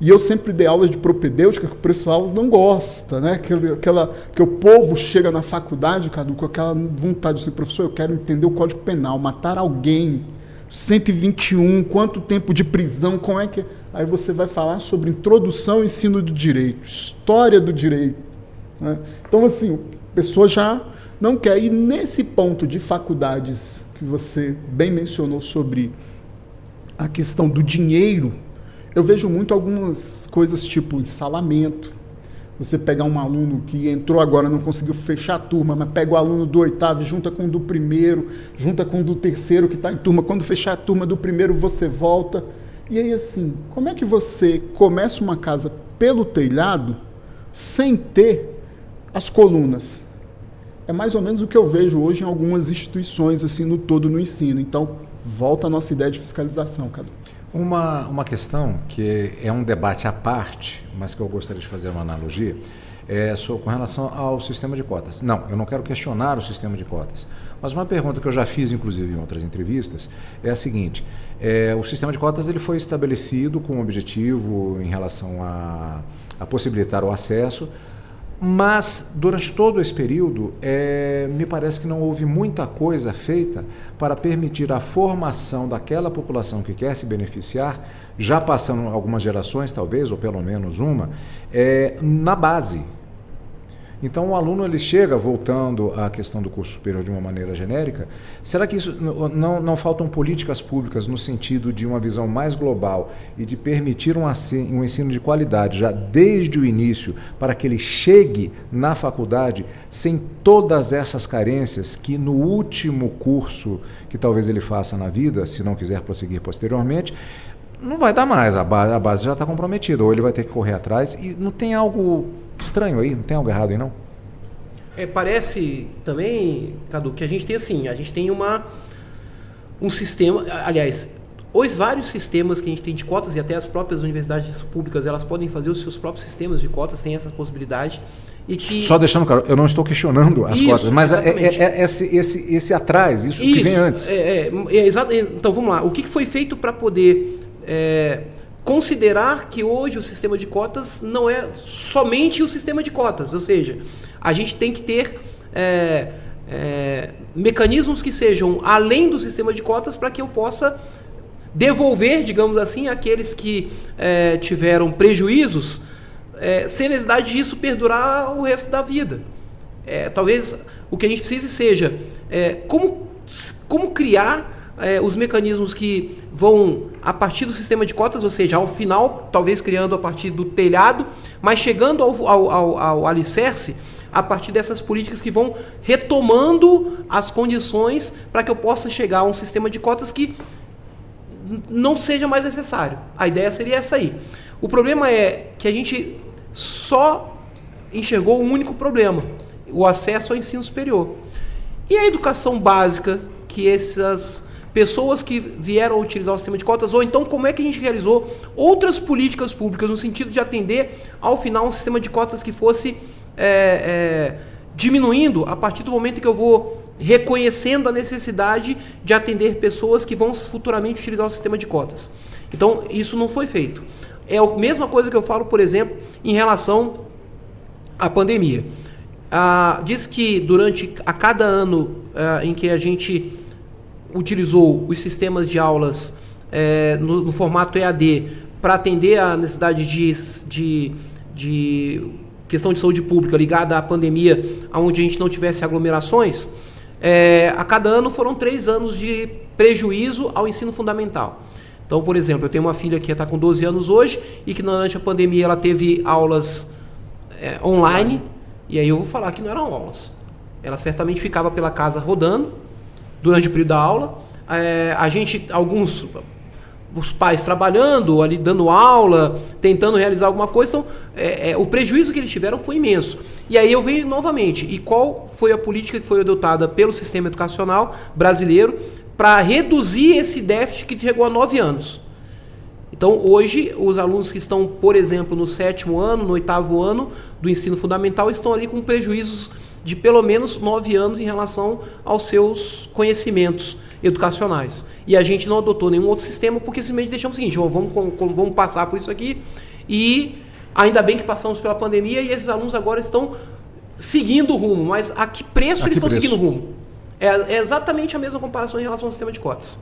E eu sempre dei aulas de propedêutica que o pessoal não gosta, né? Que o povo chega na faculdade, Cadu, com aquela vontade de ser professor, eu quero entender o Código Penal, matar alguém, 121, quanto tempo de prisão, como é que... Aí você vai falar sobre introdução ao ensino do direito, história do direito, né? Então, assim, a pessoa já não quer. E nesse ponto de faculdades que você bem mencionou sobre a questão do dinheiro, eu vejo muito algumas coisas tipo ensalamento. Você pegar um aluno que entrou agora, não conseguiu fechar a turma, mas pega o aluno do 8º, junta com o do 1º, junta com o do 3º que está em turma. Quando fechar a turma do 1º, você volta. E aí, assim, como é que você começa uma casa pelo telhado sem ter as colunas? É mais ou menos o que eu vejo hoje em algumas instituições, assim, no todo no ensino. Então, volta a nossa ideia de fiscalização, Cadu. Uma questão que é um debate à parte, mas que eu gostaria de fazer uma analogia, com relação ao sistema de cotas. Não, eu não quero questionar o sistema de cotas, mas uma pergunta que eu já fiz, inclusive, em outras entrevistas, é a seguinte: o sistema de cotas ele foi estabelecido com o objetivo em relação a possibilitar o acesso, mas durante todo esse período, me parece que não houve muita coisa feita para permitir a formação daquela população que quer se beneficiar, já passando algumas gerações, talvez, ou pelo menos uma, na base. Então, o aluno ele chega, voltando à questão do curso superior de uma maneira genérica, será que isso não faltam políticas públicas no sentido de uma visão mais global e de permitir um ensino de qualidade já desde o início, para que ele chegue na faculdade sem todas essas carências que no último curso que talvez ele faça na vida, se não quiser prosseguir posteriormente, não vai dar mais, a base já está comprometida, ou ele vai ter que correr atrás. E não tem algo estranho aí? Não tem algo errado aí, não? Parece também, Cadu, que a gente tem assim, um sistema, aliás, os vários sistemas que a gente tem de cotas, e até as próprias universidades públicas, elas podem fazer os seus próprios sistemas de cotas, tem essa possibilidade. E que... Só deixando claro, eu não estou questionando as cotas, mas esse atrás, isso que vem antes. Então, vamos lá. O que foi feito para poder considerar que hoje o sistema de cotas não é somente o sistema de cotas, ou seja, a gente tem que ter mecanismos que sejam além do sistema de cotas para que eu possa devolver, digamos assim, aqueles que tiveram prejuízos, sem necessidade disso perdurar o resto da vida. Talvez o que a gente precise seja como criar os mecanismos que vão a partir do sistema de cotas, ou seja, ao final, talvez criando a partir do telhado, mas chegando ao alicerce a partir dessas políticas que vão retomando as condições para que eu possa chegar a um sistema de cotas que não seja mais necessário. A ideia seria essa aí. O problema é que a gente só enxergou um único problema: o acesso ao ensino superior. E a educação básica que essas pessoas que vieram a utilizar o sistema de cotas, ou então como é que a gente realizou outras políticas públicas no sentido de atender, ao final, um sistema de cotas que fosse diminuindo a partir do momento que eu vou reconhecendo a necessidade de atender pessoas que vão futuramente utilizar o sistema de cotas. Então, isso não foi feito. É a mesma coisa que eu falo, por exemplo, em relação à pandemia. Diz que a cada ano em que a gente utilizou os sistemas de aulas no formato EAD para atender a necessidade de questão de saúde pública ligada à pandemia, onde a gente não tivesse aglomerações, a cada ano foram 3 anos de prejuízo ao ensino fundamental. Então, por exemplo, eu tenho uma filha que está com 12 anos hoje e que durante a pandemia ela teve aulas online, e aí eu vou falar que não eram aulas. Ela certamente ficava pela casa rodando durante o período da aula. Os pais trabalhando ali, dando aula, tentando realizar alguma coisa, então, o prejuízo que eles tiveram foi imenso. E aí eu venho novamente, e qual foi a política que foi adotada pelo sistema educacional brasileiro para reduzir esse déficit que chegou a 9 anos? Então, hoje, os alunos que estão, por exemplo, no 7º ano, no 8º ano do ensino fundamental, estão ali com prejuízos de pelo menos 9 anos em relação aos seus conhecimentos educacionais. E a gente não adotou nenhum outro sistema porque simplesmente deixamos o seguinte: vamos passar por isso aqui, e ainda bem que passamos pela pandemia e esses alunos agora estão seguindo o rumo, mas a que preço eles estão seguindo o rumo? É exatamente a mesma comparação em relação ao sistema de cotas.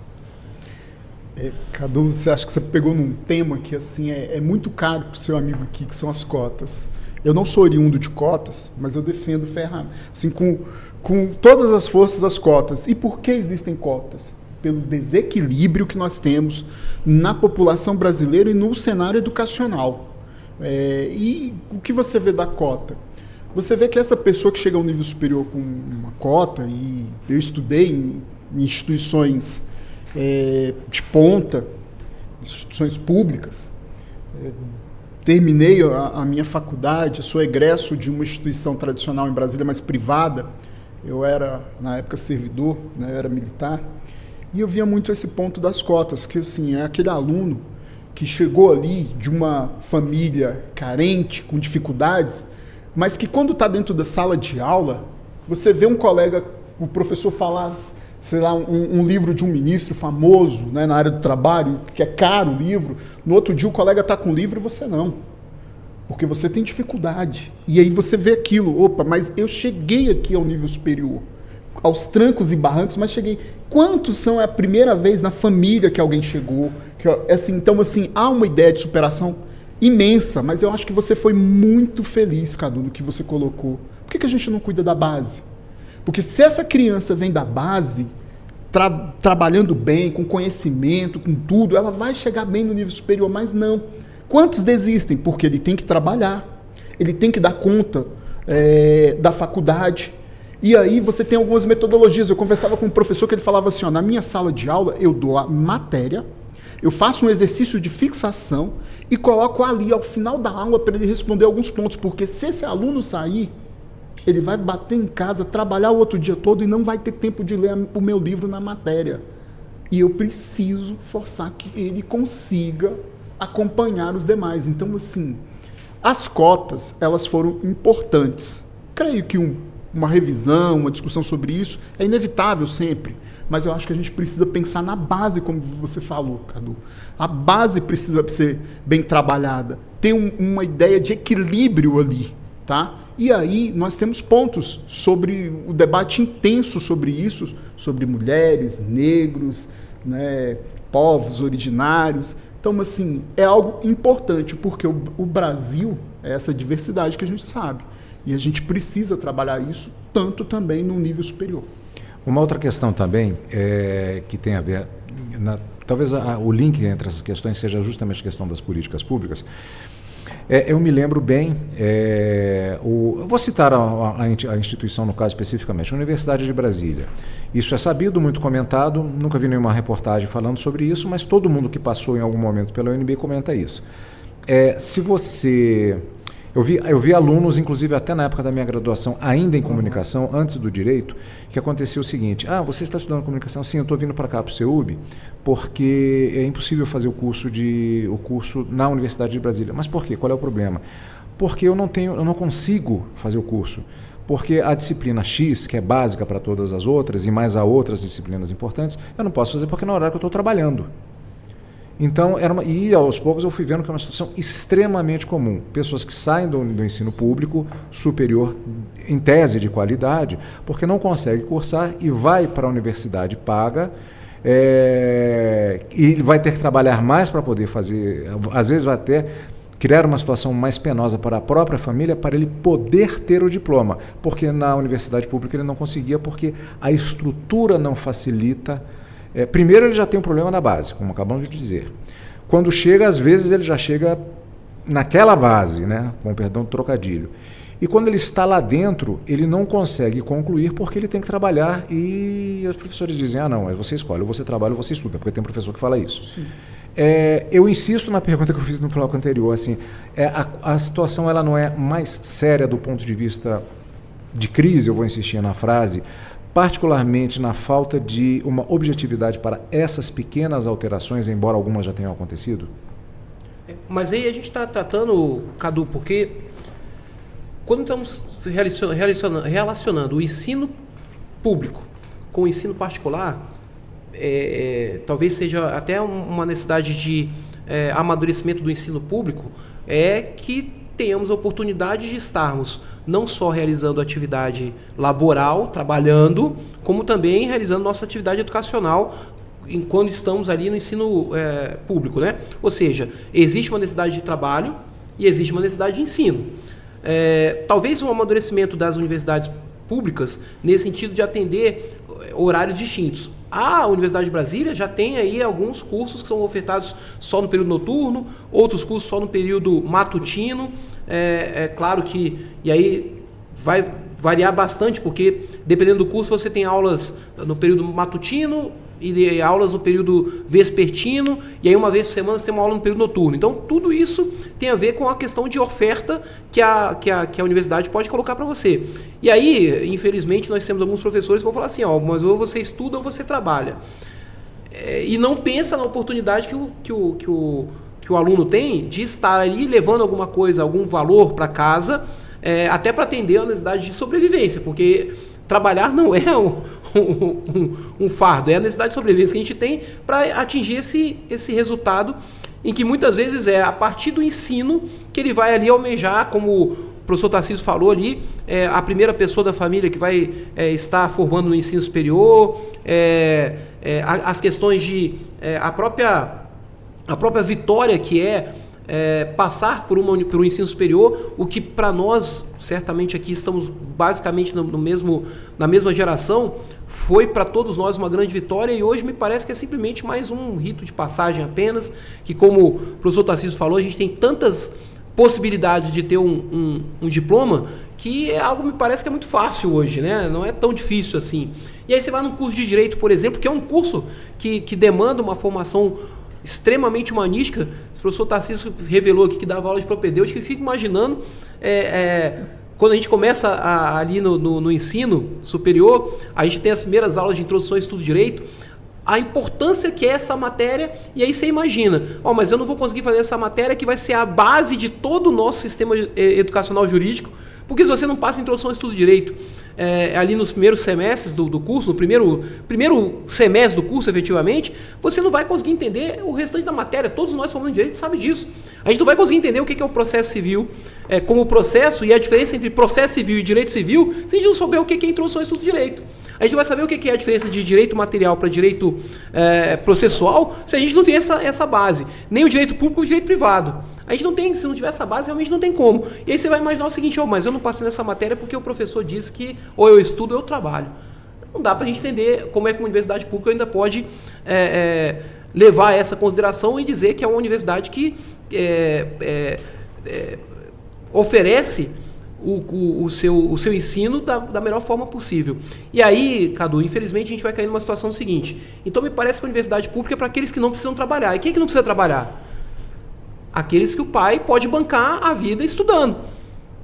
Cadu, você acha que você pegou num tema que assim, é muito caro para o seu amigo aqui, que são as cotas. Eu não sou oriundo de cotas, mas eu defendo ferramenta, assim, com todas as forças as cotas. E por que existem cotas? Pelo desequilíbrio que nós temos na população brasileira e no cenário educacional. E o que você vê da cota? Você vê que essa pessoa que chega ao nível superior com uma cota, e eu estudei em instituições de ponta, instituições públicas, terminei a minha faculdade, sou egresso de uma instituição tradicional em Brasília, mas privada. Eu era, na época, servidor, né, eu era militar, e eu via muito esse ponto das cotas, que assim, é aquele aluno que chegou ali de uma família carente, com dificuldades, mas que quando está dentro da sala de aula, você vê um colega, o professor falar, sei lá, um livro de um ministro famoso, né, na área do trabalho, que é caro o livro, no outro dia o colega está com o livro e você não, porque você tem dificuldade. E aí você vê aquilo, opa, mas eu cheguei aqui ao nível superior, aos trancos e barrancos, mas cheguei. Quantos são a primeira vez na família que alguém chegou? Então, assim, há uma ideia de superação imensa, mas eu acho que você foi muito feliz, Cadu, no que você colocou. Por que a gente não cuida da base? Porque se essa criança vem da base, trabalhando bem, com conhecimento, com tudo, ela vai chegar bem no nível superior, mas não. Quantos desistem? Porque ele tem que trabalhar, ele tem que dar conta da faculdade. E aí você tem algumas metodologias. Eu conversava com um professor que ele falava assim, na minha sala de aula eu dou a matéria, eu faço um exercício de fixação e coloco ali ao final da aula para ele responder alguns pontos, porque se esse aluno sair, ele vai bater em casa, trabalhar o outro dia todo e não vai ter tempo de ler o meu livro na matéria. E eu preciso forçar que ele consiga acompanhar os demais. Então, assim, as cotas, elas foram importantes. Creio que uma revisão, uma discussão sobre isso é inevitável sempre. Mas eu acho que a gente precisa pensar na base, como você falou, Cadu. A base precisa ser bem trabalhada. Ter uma ideia de equilíbrio ali, tá? E aí nós temos pontos sobre o debate intenso sobre isso, sobre mulheres, negros, né, povos originários. Então, assim, é algo importante, porque o Brasil é essa diversidade que a gente sabe. E a gente precisa trabalhar isso tanto também no nível superior. Uma outra questão também que tem a ver, talvez o link entre essas questões seja justamente a questão das políticas públicas. Eu me lembro bem, eu vou citar a instituição no caso especificamente, a Universidade de Brasília. Isso é sabido, muito comentado, nunca vi nenhuma reportagem falando sobre isso, mas todo mundo que passou em algum momento pela UNB comenta isso. Se você... Eu vi alunos, inclusive até na época da minha graduação, ainda em comunicação, antes do direito, que acontecia o seguinte: você está estudando comunicação? Sim, eu estou vindo para cá, para o CEUB, porque é impossível fazer o curso na Universidade de Brasília. Mas por quê? Qual é o problema? Porque eu não consigo fazer o curso. Porque a disciplina X, que é básica para todas as outras, e mais a outras disciplinas importantes, eu não posso fazer porque é na hora que eu estou trabalhando. Então, e aos poucos eu fui vendo que é uma situação extremamente comum. Pessoas que saem do ensino público superior, em tese de qualidade, porque não conseguem cursar e vai para a universidade paga, e vai ter que trabalhar mais para poder fazer, às vezes vai até criar uma situação mais penosa para a própria família, para ele poder ter o diploma, porque na universidade pública ele não conseguia, porque a estrutura não facilita. Primeiro, ele já tem um problema na base, como acabamos de dizer. Quando chega, às vezes ele já chega naquela base, né, com o perdão do trocadilho. E quando ele está lá dentro, ele não consegue concluir porque ele tem que trabalhar e os professores dizem, não, você escolhe, ou você trabalha ou você estuda, porque tem professor que fala isso. Eu insisto na pergunta que eu fiz no bloco anterior, assim, a situação ela não é mais séria do ponto de vista de crise, eu vou insistir na frase, particularmente na falta de uma objetividade para essas pequenas alterações, embora algumas já tenham acontecido? Mas aí a gente está tratando, Cadu, porque quando estamos relacionando o ensino público com o ensino particular, talvez seja até uma necessidade de amadurecimento do ensino público, que tenhamos a oportunidade de estarmos não só realizando atividade laboral, trabalhando, como também realizando nossa atividade educacional enquanto estamos ali no ensino público, né? Ou seja, existe uma necessidade de trabalho e existe uma necessidade de ensino. Talvez um amadurecimento das universidades públicas nesse sentido de atender horários distintos. A Universidade de Brasília já tem aí alguns cursos que são ofertados só no período noturno, outros cursos só no período matutino. Claro que, e aí vai variar bastante, porque dependendo do curso você tem aulas no período matutino e aulas no período vespertino, e aí uma vez por semana você tem uma aula no período noturno. Então tudo isso tem a ver com a questão de oferta que a universidade pode colocar para você. E aí, infelizmente, nós temos alguns professores que vão falar assim, mas ou você estuda ou você trabalha. E não pensa na oportunidade que o aluno tem de estar ali levando alguma coisa, algum valor para casa, até para atender a necessidade de sobrevivência, porque trabalhar não é um fardo, é a necessidade de sobrevivência que a gente tem para atingir esse resultado, em que muitas vezes é a partir do ensino que ele vai ali almejar, como o professor Tarcísio falou ali, a primeira pessoa da família que vai estar formando no ensino superior, as questões de a própria vitória que passar por um ensino superior, o que para nós, certamente aqui estamos basicamente na mesma geração, foi para todos nós uma grande vitória, e hoje me parece que é simplesmente mais um rito de passagem apenas, que como o professor Tarcísio falou, a gente tem tantas possibilidades de ter um diploma, que é algo, me parece que é muito fácil hoje, né? Não é tão difícil assim. E aí você vai num curso de Direito, por exemplo, que é um curso que demanda uma formação extremamente humanística. O professor Tarcísio revelou aqui que dava aula de propedêutica, e fico imaginando, quando a gente começa ali no ensino superior, a gente tem as primeiras aulas de introdução ao estudo de direito, a importância que é essa matéria, e aí você imagina, mas eu não vou conseguir fazer essa matéria que vai ser a base de todo o nosso sistema educacional jurídico, porque se você não passa a introdução ao estudo de direito ali nos primeiros semestres do curso, no primeiro semestre do curso, efetivamente, você não vai conseguir entender o restante da matéria. Todos nós formando direito sabem disso. A gente não vai conseguir entender o que é o processo civil como processo, e a diferença entre processo civil e direito civil, se a gente não souber o que é introdução ao estudo de direito. A gente vai saber o que é a diferença de direito material para direito processual, se a gente não tem essa base. Nem o direito público, nem o direito privado. A gente não tem, se não tiver essa base, realmente não tem como. E aí você vai imaginar o seguinte, mas eu não passei nessa matéria porque o professor disse que ou eu estudo ou eu trabalho. Não dá para a gente entender como é que uma universidade pública ainda pode levar essa consideração e dizer que é uma universidade que oferece o seu ensino da melhor forma possível. E aí, Cadu, infelizmente a gente vai cair numa situação seguinte. Então me parece que a universidade pública é para aqueles que não precisam trabalhar. E quem é que não precisa trabalhar? Aqueles que o pai pode bancar a vida estudando.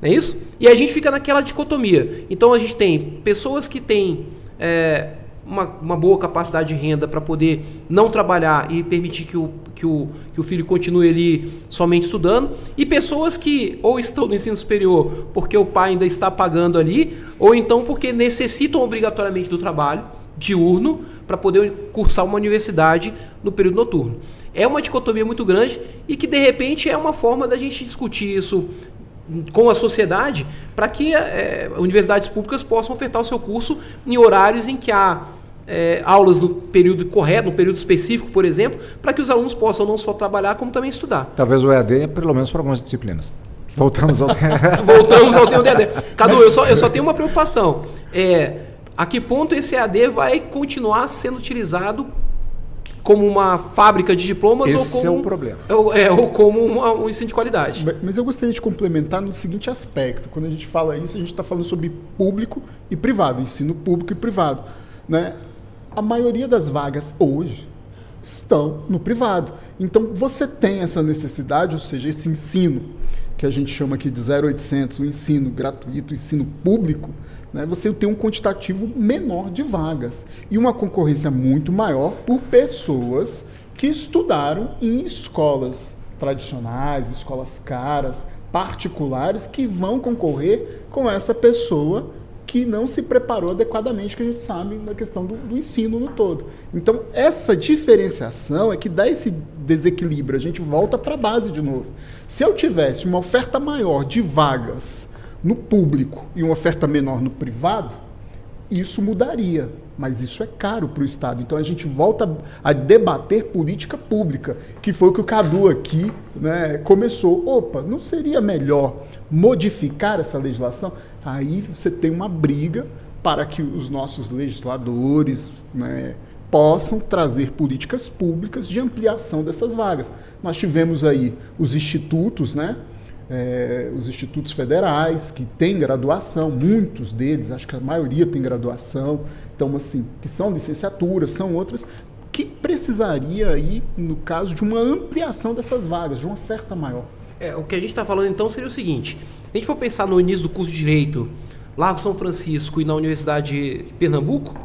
Não é isso? E a gente fica naquela dicotomia. Então a gente tem pessoas que têm uma boa capacidade de renda para poder não trabalhar e permitir que o filho continue ali somente estudando, e pessoas que ou estão no ensino superior porque o pai ainda está pagando ali, ou então porque necessitam obrigatoriamente do trabalho diurno para poder cursar uma universidade no período noturno. É uma dicotomia muito grande, e que de repente é uma forma da gente discutir isso com a sociedade, para que universidades públicas possam ofertar o seu curso em horários em que há aulas no período correto, no período específico, por exemplo, para que os alunos possam não só trabalhar, como também estudar. Talvez o EAD, pelo menos para algumas disciplinas. Voltamos ao Voltamos ao tema do EAD. Cadu, eu só tenho uma preocupação. A que ponto esse EAD vai continuar sendo utilizado como uma fábrica de diplomas Esse ou como é o problema. Ou como um ensino de qualidade. Mas eu gostaria de complementar no seguinte aspecto. Quando a gente fala isso, a gente está falando sobre público e privado, ensino público e privado, né? A maioria das vagas hoje estão no privado. Então, você tem essa necessidade, ou seja, esse ensino que a gente chama aqui de 0800, o ensino gratuito, o ensino público, né? Você tem um quantitativo menor de vagas e uma concorrência muito maior por pessoas que estudaram em escolas tradicionais, escolas caras, particulares, que vão concorrer com essa pessoa que não se preparou adequadamente, que a gente sabe na questão do ensino no todo. Então, essa diferenciação é que dá esse desequilíbrio. A gente volta para a base de novo. Se eu tivesse uma oferta maior de vagas no público e uma oferta menor no privado, isso mudaria. Mas isso é caro para o Estado. Então, a gente volta a debater política pública, que foi o que o Cadu aqui, né, começou. Opa, não seria melhor modificar essa legislação? Aí você tem uma briga para que os nossos legisladores, né, possam trazer políticas públicas de ampliação dessas vagas. Nós tivemos aí os institutos, né, os institutos federais, que têm graduação, muitos deles, acho que a maioria tem graduação, então, assim, que são licenciaturas, são outras, que precisaria aí, no caso, de uma ampliação dessas vagas, de uma oferta maior. O que a gente está falando então seria o seguinte: se a gente for pensar no início do curso de Direito, lá no São Francisco e na Universidade de Pernambuco,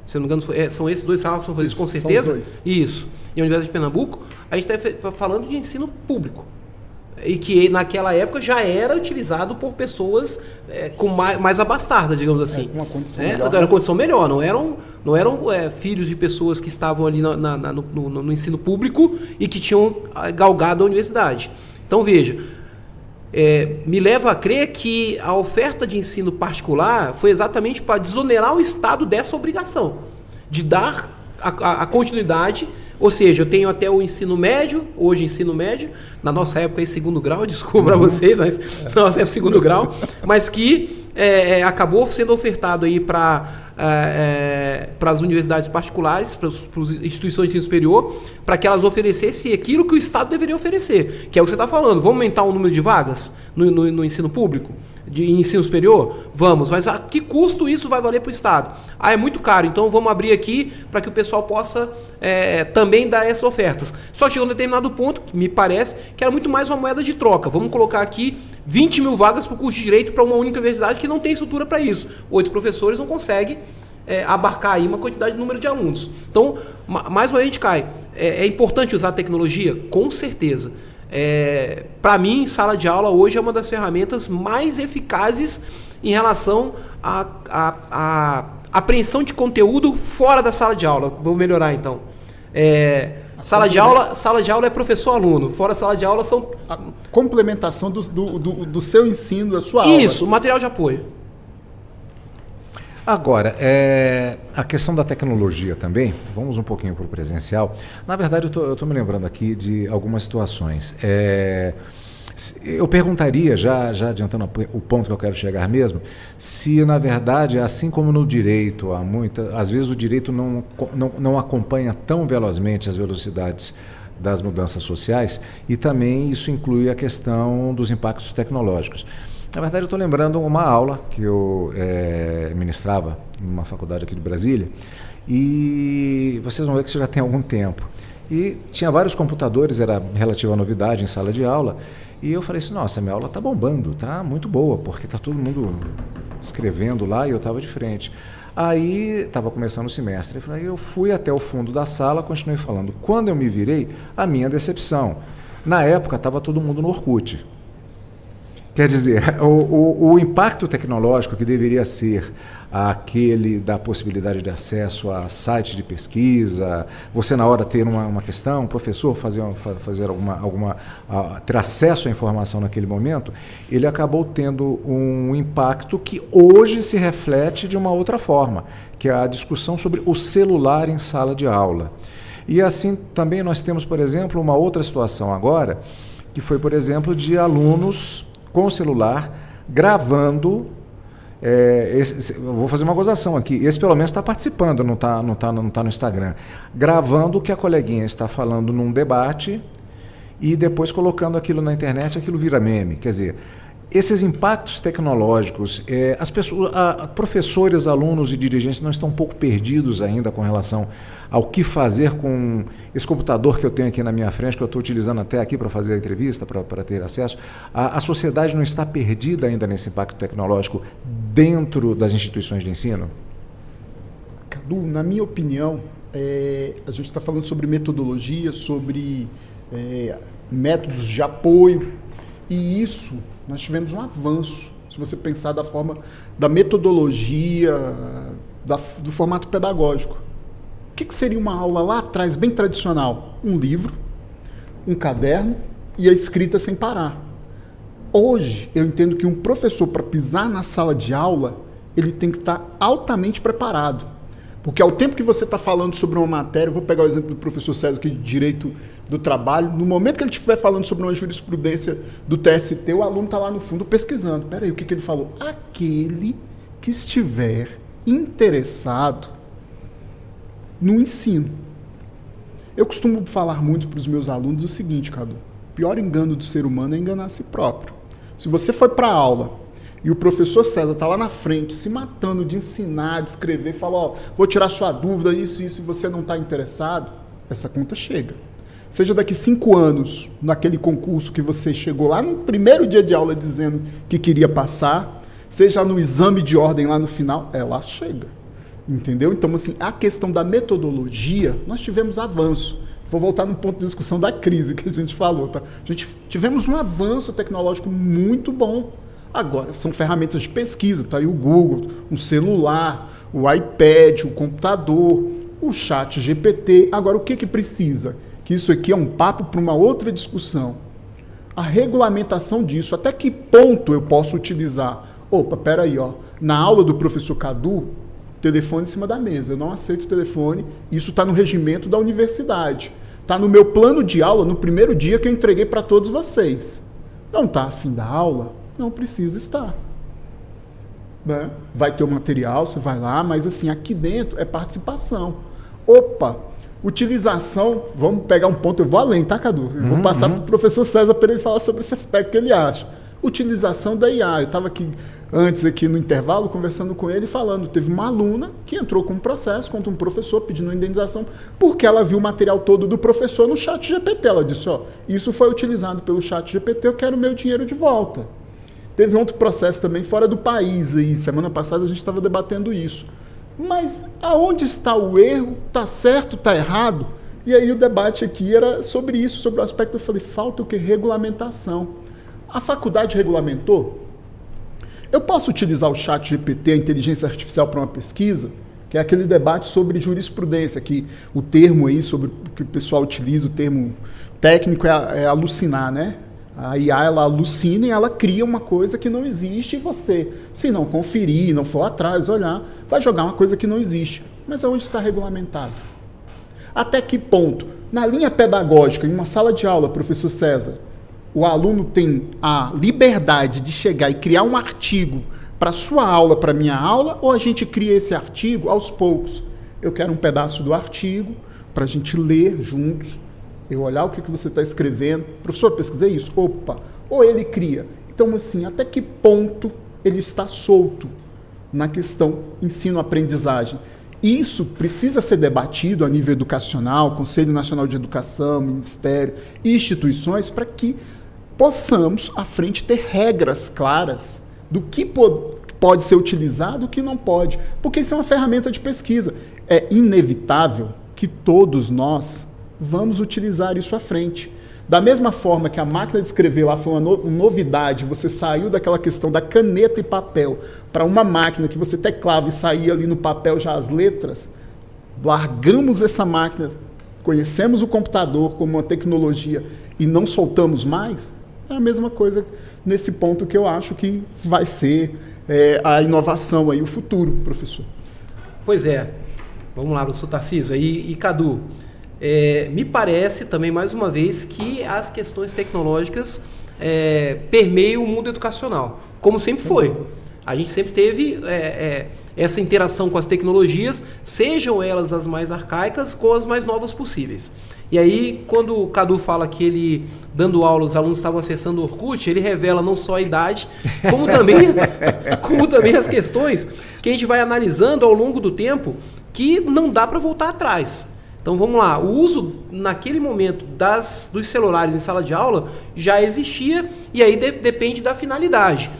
se eu não me engano, são esses dois salas que São Francisco, com certeza. São dois. Isso. E a Universidade de Pernambuco, a gente está falando de ensino público. E que naquela época já era utilizado por pessoas com mais abastadas, digamos assim. Com uma condição melhor. Era uma condição melhor, não eram filhos de pessoas que estavam ali no ensino público e que tinham galgado a universidade. Então, veja, me leva a crer que a oferta de ensino particular foi exatamente para desonerar o Estado dessa obrigação, de dar a continuidade. Ou seja, eu tenho até o ensino médio, hoje ensino médio, na nossa época é segundo grau, desculpa para vocês, mas na nossa época é segundo grau, mas que acabou sendo ofertado aí para as universidades particulares, para as instituições de ensino superior, para que elas oferecessem aquilo que o Estado deveria oferecer, que é o que você está falando. Vamos aumentar o número de vagas no ensino público? De ensino superior? Vamos, mas a que custo isso vai valer para o Estado? É muito caro, então vamos abrir aqui para que o pessoal possa também dar essas ofertas. Só chegou a um determinado ponto, que me parece que era muito mais uma moeda de troca. Vamos colocar aqui 20 mil vagas para o curso de Direito para uma única universidade que não tem estrutura para isso. 8 professores não conseguem abarcar aí uma quantidade de número de alunos. Então, mais uma vez a gente cai. É importante usar a tecnologia? Com certeza. Para mim, sala de aula hoje é uma das ferramentas mais eficazes em relação à apreensão de conteúdo fora da sala de aula. Vou melhorar então. Sala de aula é professor-aluno. Fora sala de aula são a complementação do seu ensino, da sua aula. Isso, material de apoio. Agora, a questão da tecnologia também, vamos um pouquinho para o presencial. Na verdade, eu estou me lembrando aqui de algumas situações. Eu perguntaria, já adiantando o ponto que eu quero chegar mesmo, se, na verdade, assim como no direito, às vezes o direito não acompanha tão velozmente as velocidades das mudanças sociais, e também isso inclui a questão dos impactos tecnológicos. Na verdade, eu estou lembrando uma aula que eu ministrava numa faculdade aqui de Brasília, e vocês vão ver que isso já tem algum tempo. E tinha vários computadores, era relativa novidade em sala de aula, e eu falei assim, nossa, minha aula está bombando, está muito boa, porque está todo mundo escrevendo lá e eu estava de frente. Aí estava começando o semestre, aí eu fui até o fundo da sala, continuei falando. Quando eu me virei, a minha decepção. Na época estava todo mundo no Orkut. Quer dizer, o impacto tecnológico que deveria ser aquele da possibilidade de acesso a sites de pesquisa, você na hora ter uma questão, um professor fazer ter acesso à informação naquele momento, ele acabou tendo um impacto que hoje se reflete de uma outra forma, que é a discussão sobre o celular em sala de aula. E assim também nós temos, por exemplo, uma outra situação agora, que foi, por exemplo, de alunos com o celular gravando. Eu vou fazer uma gozação aqui. Esse pelo menos está participando, não está no Instagram. Gravando o que a coleguinha está falando num debate e depois colocando aquilo na internet, aquilo vira meme. Quer dizer, esses impactos tecnológicos, as pessoas, professores, alunos e dirigentes não estão um pouco perdidos ainda com relação ao que fazer com esse computador que eu tenho aqui na minha frente, que eu estou utilizando até aqui para fazer a entrevista, para ter acesso. A sociedade não está perdida ainda nesse impacto tecnológico dentro das instituições de ensino? Cadu, na minha opinião, a gente está falando sobre metodologia, sobre métodos de apoio, e isso nós tivemos um avanço, se você pensar da forma da metodologia, do formato pedagógico. O que seria uma aula lá atrás, bem tradicional? Um livro, um caderno e a escrita sem parar. Hoje, eu entendo que um professor, para pisar na sala de aula, ele tem que estar altamente preparado. Porque ao tempo que você está falando sobre uma matéria, eu vou pegar o exemplo do professor César aqui de Direito do Trabalho, no momento que ele estiver falando sobre uma jurisprudência do TST, o aluno está lá no fundo pesquisando. Peraí, o que ele falou? Aquele que estiver interessado no ensino. Eu costumo falar muito para os meus alunos o seguinte, Cadu, o pior engano do ser humano é enganar a si próprio. Se você foi para a aula e o professor César está lá na frente, se matando de ensinar, de escrever, fala, vou tirar sua dúvida, isso, e você não está interessado, essa conta chega. Seja daqui 5 anos, naquele concurso que você chegou lá no primeiro dia de aula dizendo que queria passar, seja no exame de ordem lá no final, ela chega. Entendeu? Então, assim, a questão da metodologia, nós tivemos avanço. Vou voltar no ponto de discussão da crise que a gente falou, tá? Tivemos um avanço tecnológico muito bom. Agora, são ferramentas de pesquisa, tá aí o Google, um celular, o iPad, o computador, o chat GPT. Agora, o que precisa? Que isso aqui é um papo para uma outra discussão. A regulamentação disso, até que ponto eu posso utilizar? Opa, peraí, na aula do professor Cadu, telefone em cima da mesa, eu não aceito o telefone, isso está no regimento da universidade. Está no meu plano de aula, no primeiro dia que eu entreguei para todos vocês. Não está afim da aula? Não precisa estar. Né? Vai ter o material, você vai lá, mas assim, aqui dentro é participação. Opa, utilização, vamos pegar um ponto, eu vou além, tá, Cadu? Eu vou passar para o professor César para ele falar sobre esse aspecto que ele acha. Utilização da IA. Eu estava antes aqui no intervalo, conversando com ele, falando, teve uma aluna que entrou com um processo contra um professor pedindo indenização porque ela viu o material todo do professor no chat GPT. Ela disse, isso foi utilizado pelo chat GPT, eu quero meu dinheiro de volta. Teve outro processo também fora do país, aí semana passada a gente estava debatendo isso. Mas aonde está o erro? Está certo? Está errado? E aí o debate aqui era sobre isso, sobre o aspecto, eu falei, falta o quê? Regulamentação. A faculdade regulamentou? Eu posso utilizar o chat GPT, a inteligência artificial, para uma pesquisa? Que é aquele debate sobre jurisprudência, que o termo aí, sobre o que o pessoal utiliza, o termo técnico é alucinar, né? A IA, ela alucina e ela cria uma coisa que não existe e você, se não conferir, não for atrás, olhar, vai jogar uma coisa que não existe. Mas aonde está regulamentado? Até que ponto? Na linha pedagógica, em uma sala de aula, professor César, o aluno tem a liberdade de chegar e criar um artigo para sua aula, para minha aula, ou a gente cria esse artigo aos poucos? Eu quero um pedaço do artigo para a gente ler juntos, eu olhar o que você está escrevendo. Professor, pesquisei isso? Opa! Ou ele cria. Então, assim, até que ponto ele está solto na questão ensino-aprendizagem? Isso precisa ser debatido a nível educacional, Conselho Nacional de Educação, Ministério, instituições, para que possamos, à frente, ter regras claras do que pode ser utilizado e o que não pode. Porque isso é uma ferramenta de pesquisa. É inevitável que todos nós vamos utilizar isso à frente. Da mesma forma que a máquina de escrever lá foi uma novidade, você saiu daquela questão da caneta e papel para uma máquina que você teclava e saía ali no papel já as letras, largamos essa máquina, conhecemos o computador como uma tecnologia e não soltamos mais, é a mesma coisa nesse ponto que eu acho que vai ser a inovação aí, o futuro, professor. Pois é. Vamos lá, professor Tarcísio e Cadu. Me parece também, mais uma vez, que as questões tecnológicas permeiam o mundo educacional, como sempre foi. A gente sempre teve essa interação com as tecnologias, sejam elas as mais arcaicas ou as mais novas possíveis. E aí, quando o Cadu fala que ele, dando aula, os alunos estavam acessando o Orkut, ele revela não só a idade, como também as questões que a gente vai analisando ao longo do tempo, que não dá para voltar atrás. Então vamos lá, o uso naquele momento dos celulares em sala de aula já existia e aí depende da finalidade.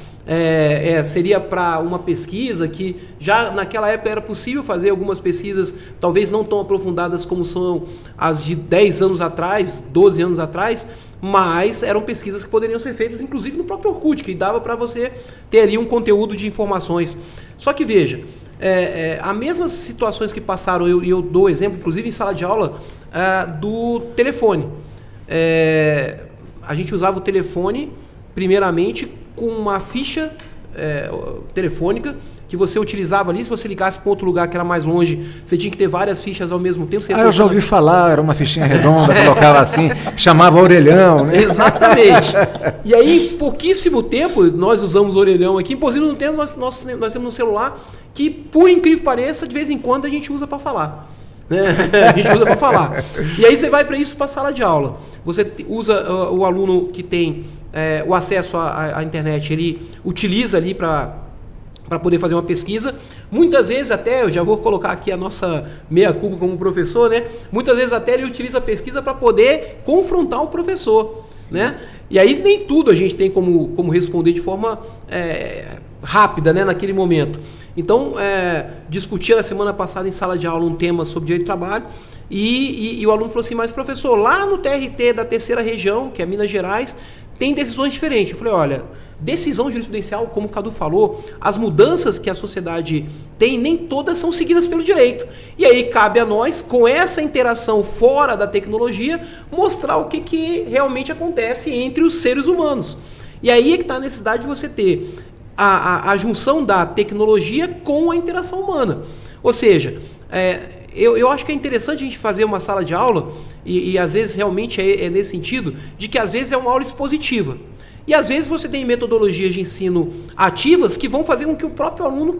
Seria para uma pesquisa que já naquela época era possível fazer algumas pesquisas, talvez não tão aprofundadas como são as de 10 anos atrás, 12 anos atrás, mas eram pesquisas que poderiam ser feitas inclusive no próprio Orkut, que dava para você ter ali um conteúdo de informações. Só que veja, as mesmas situações que passaram, eu dou exemplo, inclusive em sala de aula, do telefone. A gente usava o telefone, primeiramente, com uma ficha telefônica que você utilizava ali. Se você ligasse para outro lugar que era mais longe, você tinha que ter várias fichas ao mesmo tempo. Eu já ouvi falar, era uma fichinha redonda, colocava assim, chamava orelhão, né? Exatamente. E aí, em pouquíssimo tempo, nós usamos orelhão aqui, inclusive nós temos um celular que, por incrível que pareça, de vez em quando a gente usa para falar. A gente usa para falar. E aí você vai para isso, para a sala de aula. Você usa o aluno que tem o acesso à internet, ele utiliza ali para poder fazer uma pesquisa. Muitas vezes até, eu já vou colocar aqui a nossa meia-culpa como professor, né? Muitas vezes até ele utiliza a pesquisa para poder confrontar o professor, né? E aí nem tudo a gente tem como responder de forma rápida, né, naquele momento. Então, discutia na semana passada em sala de aula um tema sobre direito do trabalho e o aluno falou assim, mas professor, lá no TRT da terceira região, que é Minas Gerais, tem decisões diferentes. Eu falei, olha, decisão jurisprudencial, como o Cadu falou, as mudanças que a sociedade tem, nem todas são seguidas pelo direito. E aí cabe a nós, com essa interação fora da tecnologia, mostrar o que realmente acontece entre os seres humanos. E aí é que está a necessidade de você ter a junção da tecnologia com a interação humana. Ou seja, eu acho que é interessante a gente fazer uma sala de aula, e às vezes realmente é nesse sentido, de que às vezes é uma aula expositiva. E às vezes você tem metodologias de ensino ativas que vão fazer com que o próprio aluno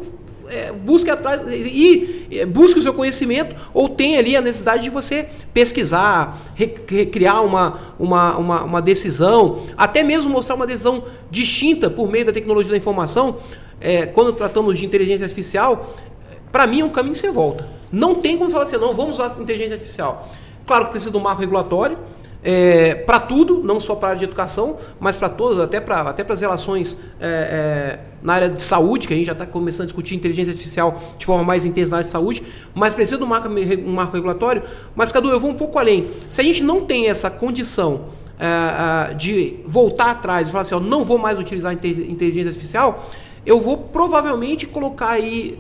busque atrás e busque o seu conhecimento, ou tenha ali a necessidade de você pesquisar, criar uma decisão, até mesmo mostrar uma decisão distinta por meio da tecnologia da informação. Quando tratamos de inteligência artificial, para mim é um caminho sem volta. Não tem como falar assim, não, vamos usar a inteligência artificial. Claro que precisa de um marco regulatório, para tudo, não só para a área de educação, mas para todas, até para as relações na área de saúde, que a gente já está começando a discutir inteligência artificial de forma mais intensa na área de saúde, mas precisa de um marco regulatório. Mas, Cadu, eu vou um pouco além. Se a gente não tem essa condição de voltar atrás e falar assim, não vou mais utilizar a inteligência artificial, eu vou provavelmente colocar aí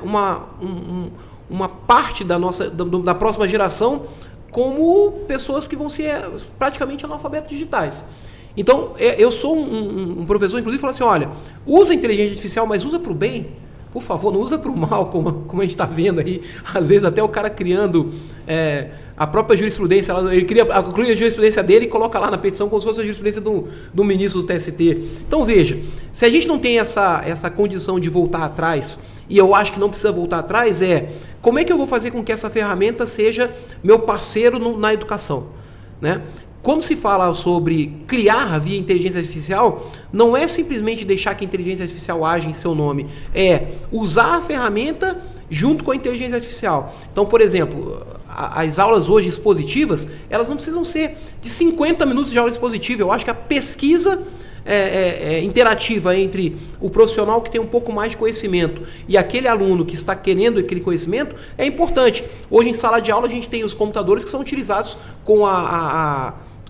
uma parte da próxima geração como pessoas que vão ser praticamente analfabetos digitais. Então, eu sou um professor, inclusive, que fala assim, olha, usa a inteligência artificial, mas usa para o bem, por favor, não usa para o mal, como a gente está vendo aí, às vezes até o cara criando a própria jurisprudência, ele cria a jurisprudência dele e coloca lá na petição como se fosse a jurisprudência do ministro do TST. Então, veja, se a gente não tem essa condição de voltar atrás, e eu acho que não precisa voltar atrás, como é que eu vou fazer com que essa ferramenta seja meu parceiro na educação, né? Quando se fala sobre criar via inteligência artificial, não é simplesmente deixar que a inteligência artificial age em seu nome, é usar a ferramenta junto com a inteligência artificial. Então, por exemplo, as aulas hoje expositivas, elas não precisam ser de 50 minutos de aula expositiva. Eu acho que a pesquisa interativa entre o profissional que tem um pouco mais de conhecimento e aquele aluno que está querendo aquele conhecimento é importante. Hoje em sala de aula a gente tem os computadores que são utilizados com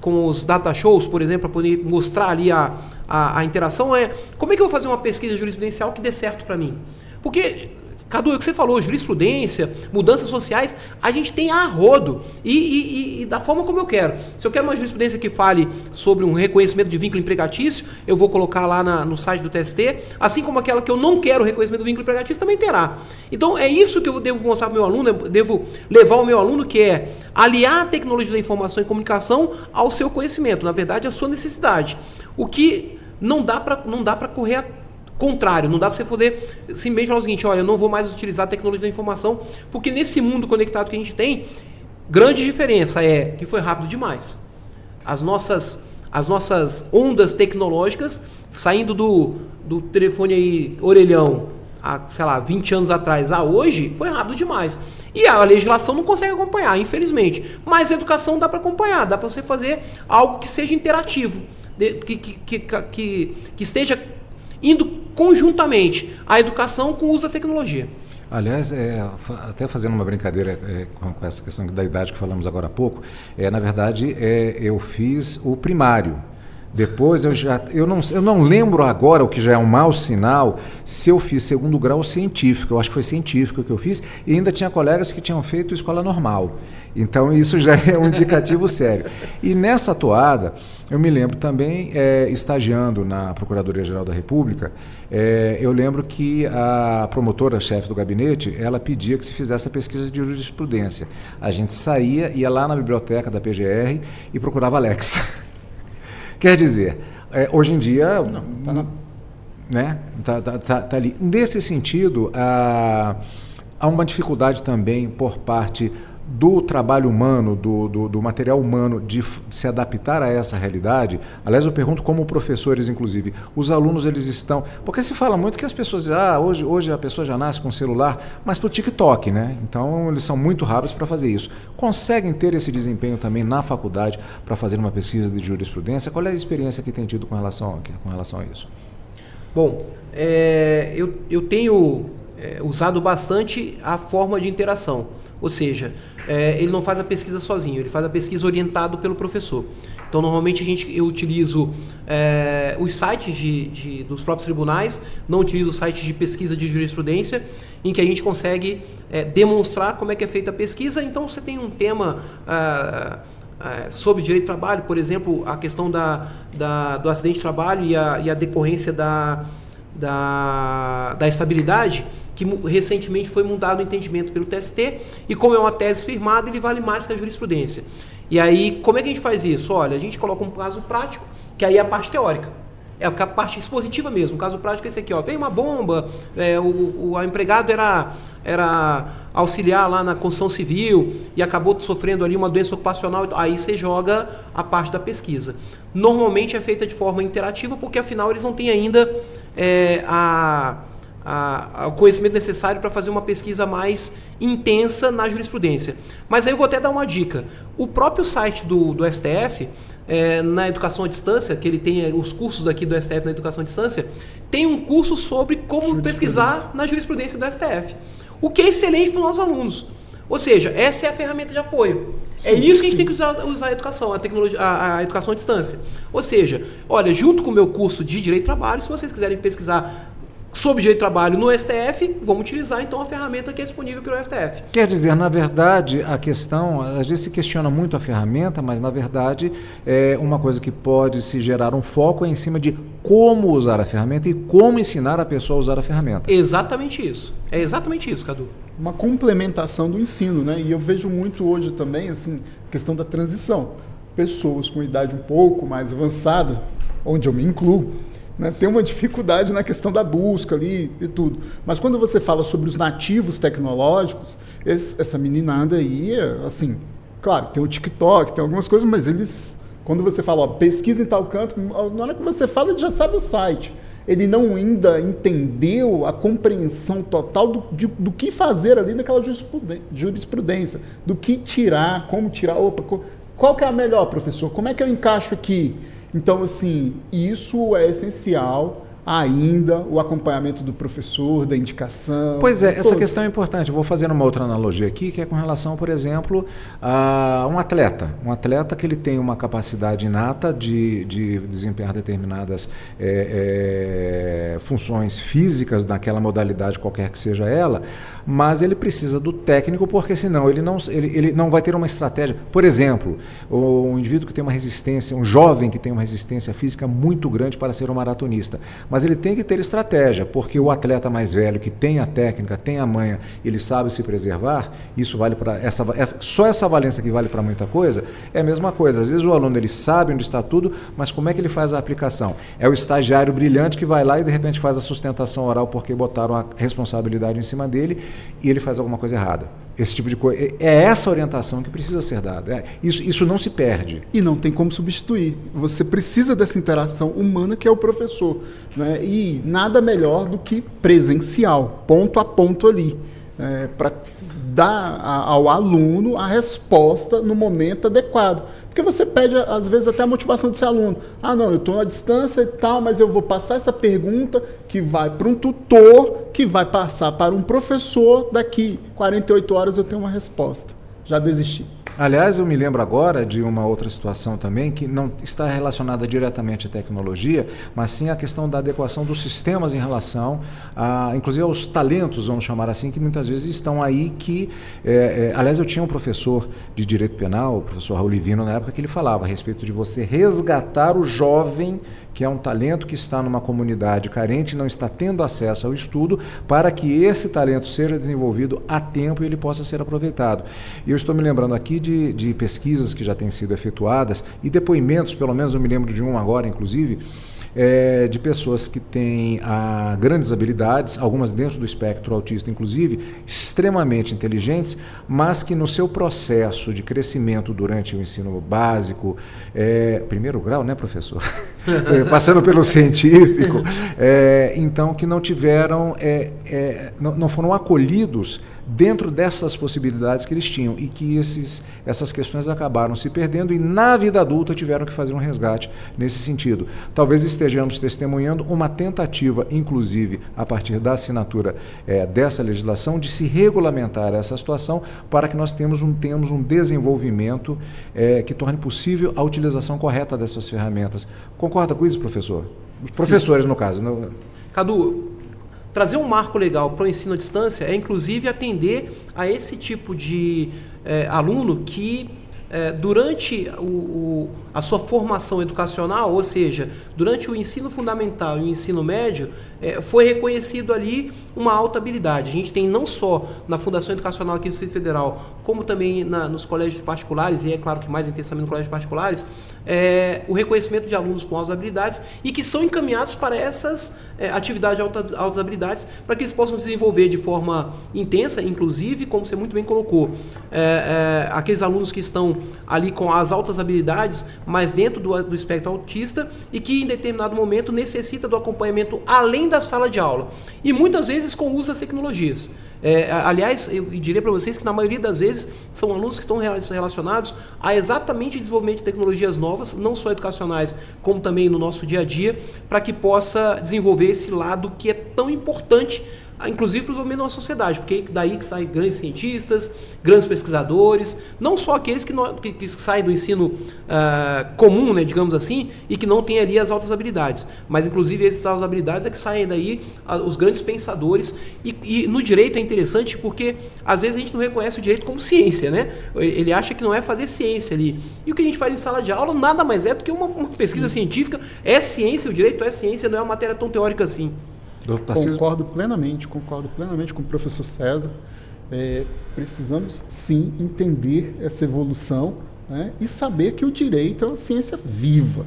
com os data shows, por exemplo, para poder mostrar ali a interação, como é que eu vou fazer uma pesquisa jurisprudencial que dê certo para mim? Porque, Cadu, é o que você falou, jurisprudência, mudanças sociais, a gente tem a rodo e da forma como eu quero. Se eu quero uma jurisprudência que fale sobre um reconhecimento de vínculo empregatício, eu vou colocar lá no site do TST, assim como aquela que eu não quero reconhecimento do vínculo empregatício também terá. Então é isso que eu devo mostrar para o meu aluno, eu devo levar o meu aluno, que é aliar a tecnologia da informação e comunicação ao seu conhecimento, na verdade, à sua necessidade. O que não dá para correr contrário, não dá para você poder simplesmente falar o seguinte, olha, eu não vou mais utilizar a tecnologia da informação, porque nesse mundo conectado que a gente tem, grande diferença é que foi rápido demais. As nossas ondas tecnológicas, saindo do telefone aí, orelhão, há, sei lá, 20 anos atrás a hoje, foi rápido demais. E a legislação não consegue acompanhar, infelizmente. Mas a educação dá para acompanhar, dá para você fazer algo que seja interativo, que esteja indo conjuntamente a educação com o uso da tecnologia. Aliás, até fazendo uma brincadeira com essa questão da idade que falamos agora há pouco, na verdade, eu fiz o primário. Depois eu não lembro agora, o que já é um mau sinal, se eu fiz segundo grau científico. Eu acho que foi científico que eu fiz, e ainda tinha colegas que tinham feito escola normal. Então isso já é um indicativo sério. E nessa toada, eu me lembro também, estagiando na Procuradoria-Geral da República, eu lembro que a promotora-chefe do gabinete, ela pedia que se fizesse a pesquisa de jurisprudência. A gente saía, ia lá na biblioteca da PGR e procurava Alexa. Quer dizer, hoje em dia, tá ali. Nesse sentido, há uma dificuldade também por parte do trabalho humano, do material humano, de se adaptar a essa realidade. Aliás, eu pergunto como professores, inclusive, os alunos, eles estão... Porque se fala muito que as pessoas dizem, hoje a pessoa já nasce com celular, mas para o TikTok, né? Então, eles são muito rápidos para fazer isso. Conseguem ter esse desempenho também na faculdade para fazer uma pesquisa de jurisprudência? Qual é a experiência que tem tido com relação a isso? Bom, eu tenho usado bastante a forma de interação. Ou seja, ele não faz a pesquisa sozinho, ele faz a pesquisa orientado pelo professor. Então, normalmente, eu utilizo os sites dos próprios tribunais, não utilizo o site de pesquisa de jurisprudência, em que a gente consegue demonstrar como é que é feita a pesquisa. Então, você tem um tema sobre direito do trabalho, por exemplo, a questão do acidente de trabalho e a decorrência da estabilidade, que recentemente foi mudado o entendimento pelo TST, e como é uma tese firmada, ele vale mais que a jurisprudência. E aí, como é que a gente faz isso? Olha, a gente coloca um caso prático, que aí é a parte teórica. É a parte expositiva mesmo. O caso prático é esse aqui, ó. Veio uma bomba, o empregado era auxiliar lá na construção civil e acabou sofrendo ali uma doença ocupacional. Aí você joga a parte da pesquisa. Normalmente é feita de forma interativa, porque afinal eles não têm ainda o conhecimento necessário para fazer uma pesquisa mais intensa na jurisprudência. Mas aí eu vou até dar uma dica. O próprio site do STF, na educação à distância, que ele tem os cursos aqui do STF na educação à distância, tem um curso sobre como pesquisar na jurisprudência do STF. O que é excelente para os nossos alunos. Ou seja, essa é a ferramenta de apoio. É isso que a gente tem que usar a educação, a educação à distância. Ou seja, olha, junto com o meu curso de Direito do Trabalho, se vocês quiserem pesquisar sobre direito do trabalho no STF, vamos utilizar então a ferramenta que é disponível pelo STF. Quer dizer, na verdade, a questão, às vezes se questiona muito a ferramenta, mas na verdade uma coisa que pode se gerar um foco em cima de como usar a ferramenta e como ensinar a pessoa a usar a ferramenta. Exatamente isso. É exatamente isso, Cadu. Uma complementação do ensino, né? E eu vejo muito hoje também, assim, a questão da transição. Pessoas com idade um pouco mais avançada, onde eu me incluo, né, tem uma dificuldade na questão da busca ali e tudo. Mas quando você fala sobre os nativos tecnológicos, essa meninada aí, assim, claro, tem o TikTok, tem algumas coisas, mas eles, quando você fala, ó, pesquisa em tal canto, na hora que você fala, ele já sabe o site. Ele não ainda entendeu a compreensão total do que fazer ali naquela jurisprudência, do que tirar, como tirar, qual que é a melhor, professor? Como é que eu encaixo aqui? Então, assim, isso é essencial ainda o acompanhamento do professor, da indicação. Pois é, essa questão é importante. Eu vou fazer uma outra analogia aqui, que é com relação, por exemplo, a um atleta. Um atleta que ele tem uma capacidade inata de desempenhar determinadas funções físicas naquela modalidade, qualquer que seja ela, mas ele precisa do técnico, porque senão ele não vai ter uma estratégia. Por exemplo, um indivíduo que tem uma resistência, um jovem que tem uma resistência física muito grande para ser um maratonista, mas ele tem que ter estratégia, porque o atleta mais velho que tem a técnica, tem a manha, ele sabe se preservar, isso vale para só essa valência que vale para muita coisa, é a mesma coisa. Às vezes o aluno ele sabe onde está tudo, mas como é que ele faz a aplicação? É o estagiário brilhante que vai lá e de repente faz a sustentação oral porque botaram a responsabilidade em cima dele e ele faz alguma coisa errada. Esse tipo de coisa. É essa orientação que precisa ser dada. Isso não se perde. E não tem como substituir. Você precisa dessa interação humana que é o professor, né? E nada melhor do que presencial, ponto a ponto ali, para dar ao aluno a resposta no momento adequado. Porque você pede, às vezes, até a motivação desse aluno. Ah, não, eu estou à distância e tal, mas eu vou passar essa pergunta que vai para um tutor, que vai passar para um professor, daqui 48 horas eu tenho uma resposta. Já desisti. Aliás, eu me lembro agora de uma outra situação também que não está relacionada diretamente à tecnologia, mas sim à questão da adequação dos sistemas em relação inclusive aos talentos, vamos chamar assim, que muitas vezes estão aí que... aliás, eu tinha um professor de Direito Penal, o professor Raul Livino, na época, que ele falava a respeito de você resgatar o jovem, que é um talento que está numa comunidade carente, não está tendo acesso ao estudo, para que esse talento seja desenvolvido a tempo e ele possa ser aproveitado. E eu estou me lembrando aqui de pesquisas que já têm sido efetuadas e depoimentos, pelo menos eu me lembro de um agora, inclusive, de pessoas que têm grandes habilidades, algumas dentro do espectro autista, inclusive, extremamente inteligentes, mas que no seu processo de crescimento durante o ensino básico, primeiro grau, né, professor? Passando pelo científico, então que não tiveram, não foram acolhidos dentro dessas possibilidades que eles tinham e que essas questões acabaram se perdendo e na vida adulta tiveram que fazer um resgate nesse sentido. Talvez estejamos testemunhando uma tentativa, inclusive a partir da assinatura dessa legislação, de se regulamentar essa situação para que nós tenhamos um desenvolvimento que torne possível a utilização correta dessas ferramentas. Concorda com isso, professor? Os professores, no caso. Não... Cadu, trazer um marco legal para o ensino à distância é, inclusive, atender a esse tipo de aluno que, durante a sua formação educacional, ou seja, durante o ensino fundamental e o ensino médio, foi reconhecido ali uma alta habilidade. A gente tem não só na Fundação Educacional aqui do Distrito Federal, como também nos colégios particulares, e é claro que mais intensamente nos colégios particulares, o reconhecimento de alunos com altas habilidades e que são encaminhados para essas atividades de altas habilidades, para que eles possam desenvolver de forma intensa, inclusive, como você muito bem colocou, aqueles alunos que estão ali com as altas habilidades, mas dentro do espectro autista e que em determinado momento necessita do acompanhamento além da sala de aula e muitas vezes com o uso das tecnologias. Aliás, eu diria para vocês que na maioria das vezes são alunos que estão relacionados a exatamente desenvolvimento de tecnologias novas, não só educacionais, como também no nosso dia a dia, para que possa desenvolver esse lado que é tão importante, inclusive para o desenvolvimento da nossa sociedade, porque daí que saem grandes cientistas, grandes pesquisadores, não só aqueles que saem do ensino comum, né, digamos assim, e que não têm ali as altas habilidades, mas inclusive essas altas habilidades é que saem daí os grandes pensadores, e no direito é interessante porque às vezes a gente não reconhece o direito como ciência, né? Ele acha que não é fazer ciência ali, e o que a gente faz em sala de aula nada mais é do que uma pesquisa científica, é ciência, o direito é ciência, não é uma matéria tão teórica assim. Concordo plenamente com o professor César. Precisamos sim entender essa evolução, né, e saber que o direito é uma ciência viva.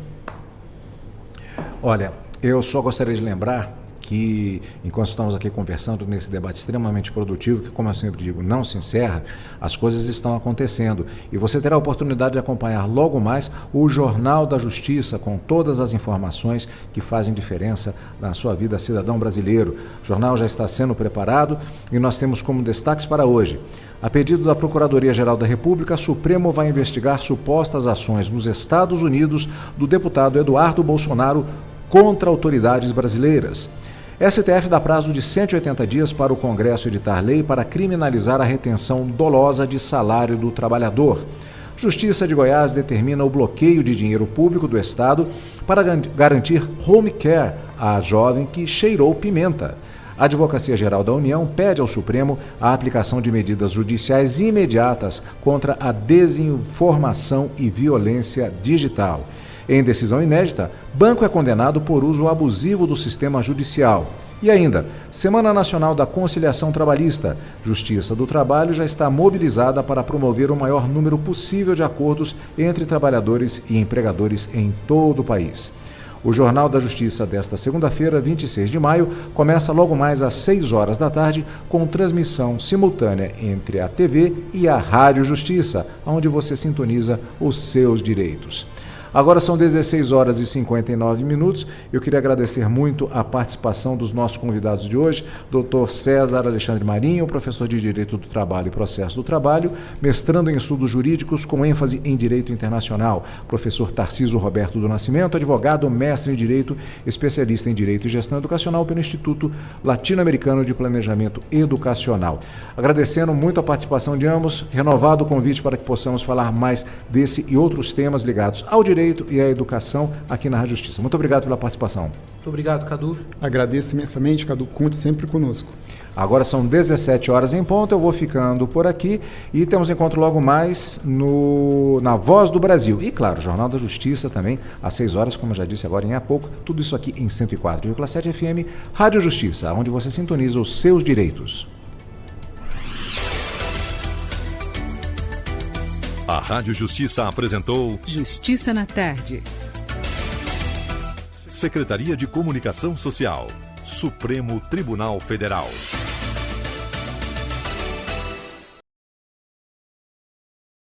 Olha, eu só gostaria de lembrar que, enquanto estamos aqui conversando nesse debate extremamente produtivo, que, como eu sempre digo, não se encerra, as coisas estão acontecendo. E você terá a oportunidade de acompanhar logo mais o Jornal da Justiça, com todas as informações que fazem diferença na sua vida, cidadão brasileiro. O jornal já está sendo preparado e nós temos como destaques para hoje: a pedido da Procuradoria-Geral da República, Supremo vai investigar supostas ações nos Estados Unidos do deputado Eduardo Bolsonaro contra autoridades brasileiras. STF dá prazo de 180 dias para o Congresso editar lei para criminalizar a retenção dolosa de salário do trabalhador. Justiça de Goiás determina o bloqueio de dinheiro público do Estado para garantir home care à jovem que cheirou pimenta. A Advocacia Geral da União pede ao Supremo a aplicação de medidas judiciais imediatas contra a desinformação e violência digital. Em decisão inédita, banco é condenado por uso abusivo do sistema judicial. E ainda, Semana Nacional da Conciliação Trabalhista. Justiça do Trabalho já está mobilizada para promover o maior número possível de acordos entre trabalhadores e empregadores em todo o país. O Jornal da Justiça desta segunda-feira, 26 de maio, começa logo mais às 6 horas da tarde com transmissão simultânea entre a TV e a Rádio Justiça, onde você sintoniza os seus direitos. Agora são 16 horas e 59 minutos. Eu queria agradecer muito a participação dos nossos convidados de hoje, Dr. César Alexandre Marinho, professor de Direito do Trabalho e Processo do Trabalho, mestrando em Estudos Jurídicos com ênfase em Direito Internacional, professor Tarcísio Roberto do Nascimento, advogado, mestre em Direito, especialista em Direito e Gestão Educacional pelo Instituto Latino-Americano de Planejamento Educacional. Agradecendo muito a participação de ambos, renovado o convite para que possamos falar mais desse e outros temas ligados ao direito e à educação aqui na Rádio Justiça. Muito obrigado pela participação. Muito obrigado, Cadu. Agradeço imensamente, Cadu. Conte sempre conosco. Agora são 17 horas em ponto, eu vou ficando por aqui e temos encontro logo mais na Voz do Brasil. E claro, Jornal da Justiça também, às 6 horas, como eu já disse agora em há pouco, tudo isso aqui em 104,7 FM, Rádio Justiça, onde você sintoniza os seus direitos. A Rádio Justiça apresentou Justiça na Tarde. Secretaria de Comunicação Social, Supremo Tribunal Federal.